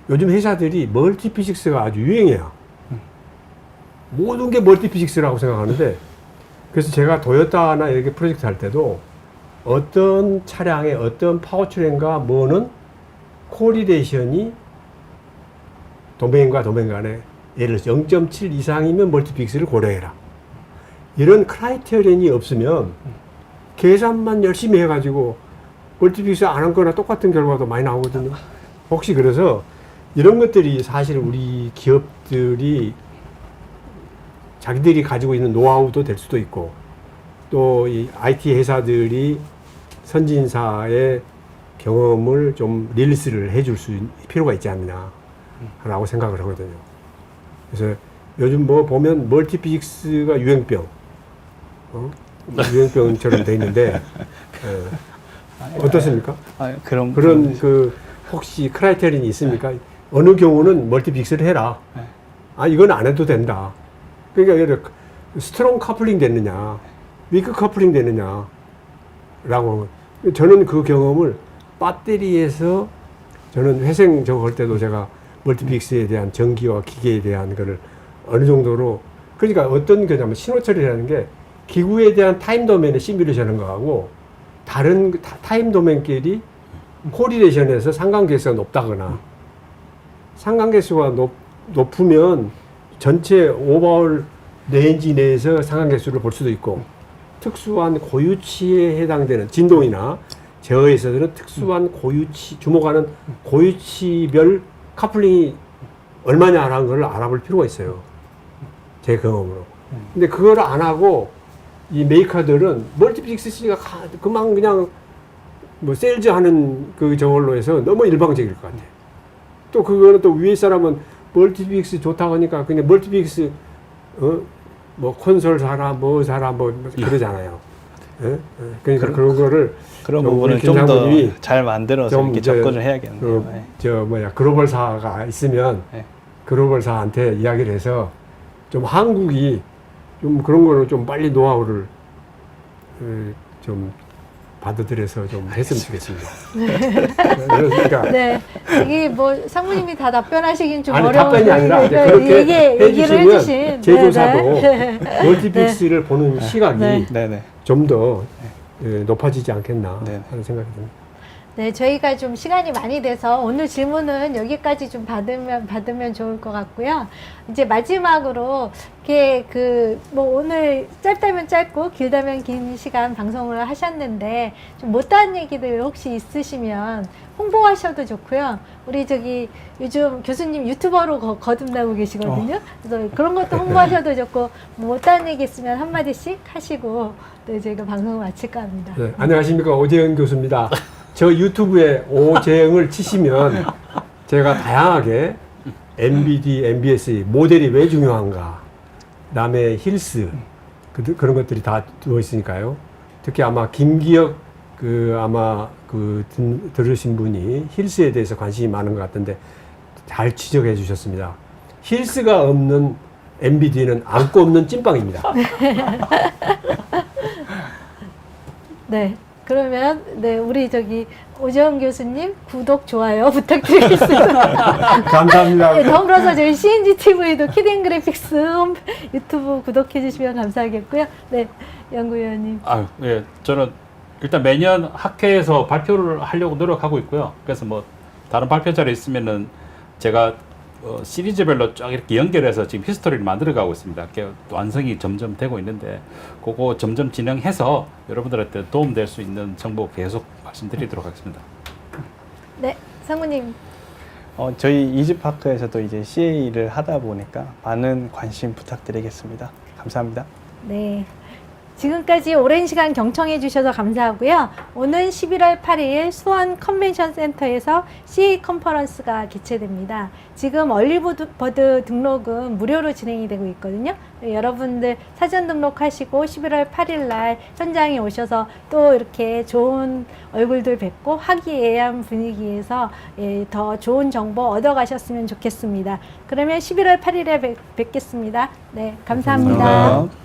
Speaker 2: 요즘 회사들이 멀티피직스가 아주 유행해요. 모든 게 멀티피직스라고 생각하는데, 그래서 제가 도요타나 이렇게 프로젝트 할 때도 어떤 차량의 어떤 파워트레인과 뭐는 코리레이션이 도메인과 도메인 간에 예를 들어서 0.7 이상이면 멀티피직스를 고려해라. 이런 크라이테리언이 없으면 계산만 열심히 해가지고 멀티피직스 안 한 거나 똑같은 결과도 많이 나오거든요. 혹시 그래서 이런 것들이 사실 우리 기업들이 자기들이 가지고 있는 노하우도 될 수도 있고, 또 이 IT 회사들이 선진사의 경험을 좀 릴리스를 해줄 수 필요가 있지 않느냐라고 생각을 하거든요. 그래서 요즘 뭐 보면 멀티피직스가 유행병, 유행병처럼 돼 있는데 어떻습니까?
Speaker 4: 그런
Speaker 2: 그 혹시 크라이테리언이 있습니까? 어느 경우는 멀티피직스를 해라. 이건 안 해도 된다. 그러니까 예를 들어 스트롱 커플링 됐느냐, 위크 커플링 됐느냐 라고. 저는 그 경험을 배터리에서, 저는 회생 저거 할 때도 제가 멀티피직스에 대한 전기와 기계에 대한 거를 어느 정도로, 그러니까 어떤 거냐면 신호 처리라는 게 기구에 대한 타임 도메인의 시뮬레이션한 거하고 다른 타임 도메인끼리 코리레이션에서 상관계수가 높다거나, 상관계수가 높으면 전체 오버올 레인지 내에서 상관계수를 볼 수도 있고, 특수한 고유치에 해당되는 진동이나 제어에 있어서는 특수한 고유치, 주목하는 고유치별 커플링이 얼마냐라는 걸 알아볼 필요가 있어요. 제 경험으로. 근데 그걸 안 하고 이 메이커들은 멀티피직스 C가 그만 그냥 뭐 세일즈 하는 그 저걸로 해서 너무 일방적일 것 같아요. 또 그거는 또 위에 사람은 멀티피직스 좋다고 하니까 그냥 멀티피직스 뭐 콘솔 사라 뭐 사라 뭐 그러잖아요. 그러니까 그런 거를
Speaker 4: 그런
Speaker 2: 좀
Speaker 4: 부분을
Speaker 2: 우리
Speaker 4: 좀 더
Speaker 2: 김상무님이
Speaker 4: 잘 만들어서
Speaker 2: 좀
Speaker 4: 이렇게
Speaker 2: 이제
Speaker 4: 접근을 해야겠네요.
Speaker 2: 글로벌사가 있으면
Speaker 4: 네.
Speaker 2: 글로벌사한테 이야기를 해서 좀 한국이 좀 그런 거를 좀 빨리 노하우를 좀 받아들여서 좀 했으면 좋겠습니다. 그러니까
Speaker 1: 네. 이게 뭐 상무님이 다 답변하시긴 좀
Speaker 2: 아니,
Speaker 1: 어려운
Speaker 2: 답변이 아니라 이제 그렇게
Speaker 1: 얘기를 해주신
Speaker 2: 제조사도
Speaker 1: 네.
Speaker 2: 멀티픽스를 보는 시각이
Speaker 1: 네.
Speaker 4: 네네.
Speaker 2: 좀 더 높아지지 않겠나
Speaker 4: 네.
Speaker 2: 하는 생각이 듭니다.
Speaker 1: 네, 저희가 좀 시간이 많이 돼서 오늘 질문은 여기까지 좀 받으면 좋을 것 같고요. 이제 마지막으로 이렇게 뭐 오늘 짧다면 짧고 길다면 긴 시간 방송을 하셨는데 좀 못다한 얘기들 혹시 있으시면 홍보하셔도 좋고요. 우리 요즘 교수님 유튜버로 거듭나고 계시거든요. 그래서 그런 것도 홍보하셔도 좋고 뭐 못다한 얘기 있으면 한마디씩 하시고 네, 저희가 방송을 마칠까 합니다.
Speaker 2: 네, 안녕하십니까, 오재영 교수입니다. 저 유튜브에 오재영을 치시면 제가 다양하게 MBD, MBSE 모델이 왜 중요한가, 그다음에 힐스 그런 것들이 다 들어 있으니까요. 특히 아마 김기혁 아마 들으신 분이 힐스에 대해서 관심이 많은 것 같은데 잘 지적해 주셨습니다. 힐스가 없는 MBD는 안고 없는 찐빵입니다.
Speaker 1: 네. 그러면 네, 우리 오재원 교수님 구독 좋아요 부탁드리겠습니다.
Speaker 2: 감사합니다.
Speaker 1: 네, 더불어서 저희 CNG TV도 키덴 그래픽스 유튜브 구독해 주시면 감사하겠고요. 네, 연구위원님.
Speaker 3: 아유, 예, 저는 일단 매년 학회에서 발표를 하려고 노력하고 있고요. 그래서 뭐 다른 발표 자료 있으면은 제가 시리즈별로 쫙 이렇게 연결해서 지금 히스토리를 만들어가고 있습니다. 완성이 점점 되고 있는데 그거 점점 진행해서 여러분들한테 도움될 수 있는 정보 계속 말씀드리도록 하겠습니다.
Speaker 1: 네, 상무님.
Speaker 4: 저희 이지파크에서도 이제 CA를 하다 보니까 많은 관심 부탁드리겠습니다. 감사합니다.
Speaker 1: 네. 지금까지 오랜 시간 경청해 주셔서 감사하고요. 오는 11월 8일 수원 컨벤션 센터에서 CA 컨퍼런스가 개최됩니다. 지금 얼리버드 등록은 무료로 진행이 되고 있거든요. 여러분들 사전 등록하시고 11월 8일 날 현장에 오셔서 또 이렇게 좋은 얼굴들 뵙고 화기애애한 분위기에서 더 좋은 정보 얻어가셨으면 좋겠습니다. 그러면 11월 8일에 뵙겠습니다. 네, 감사합니다.
Speaker 4: 감사합니다.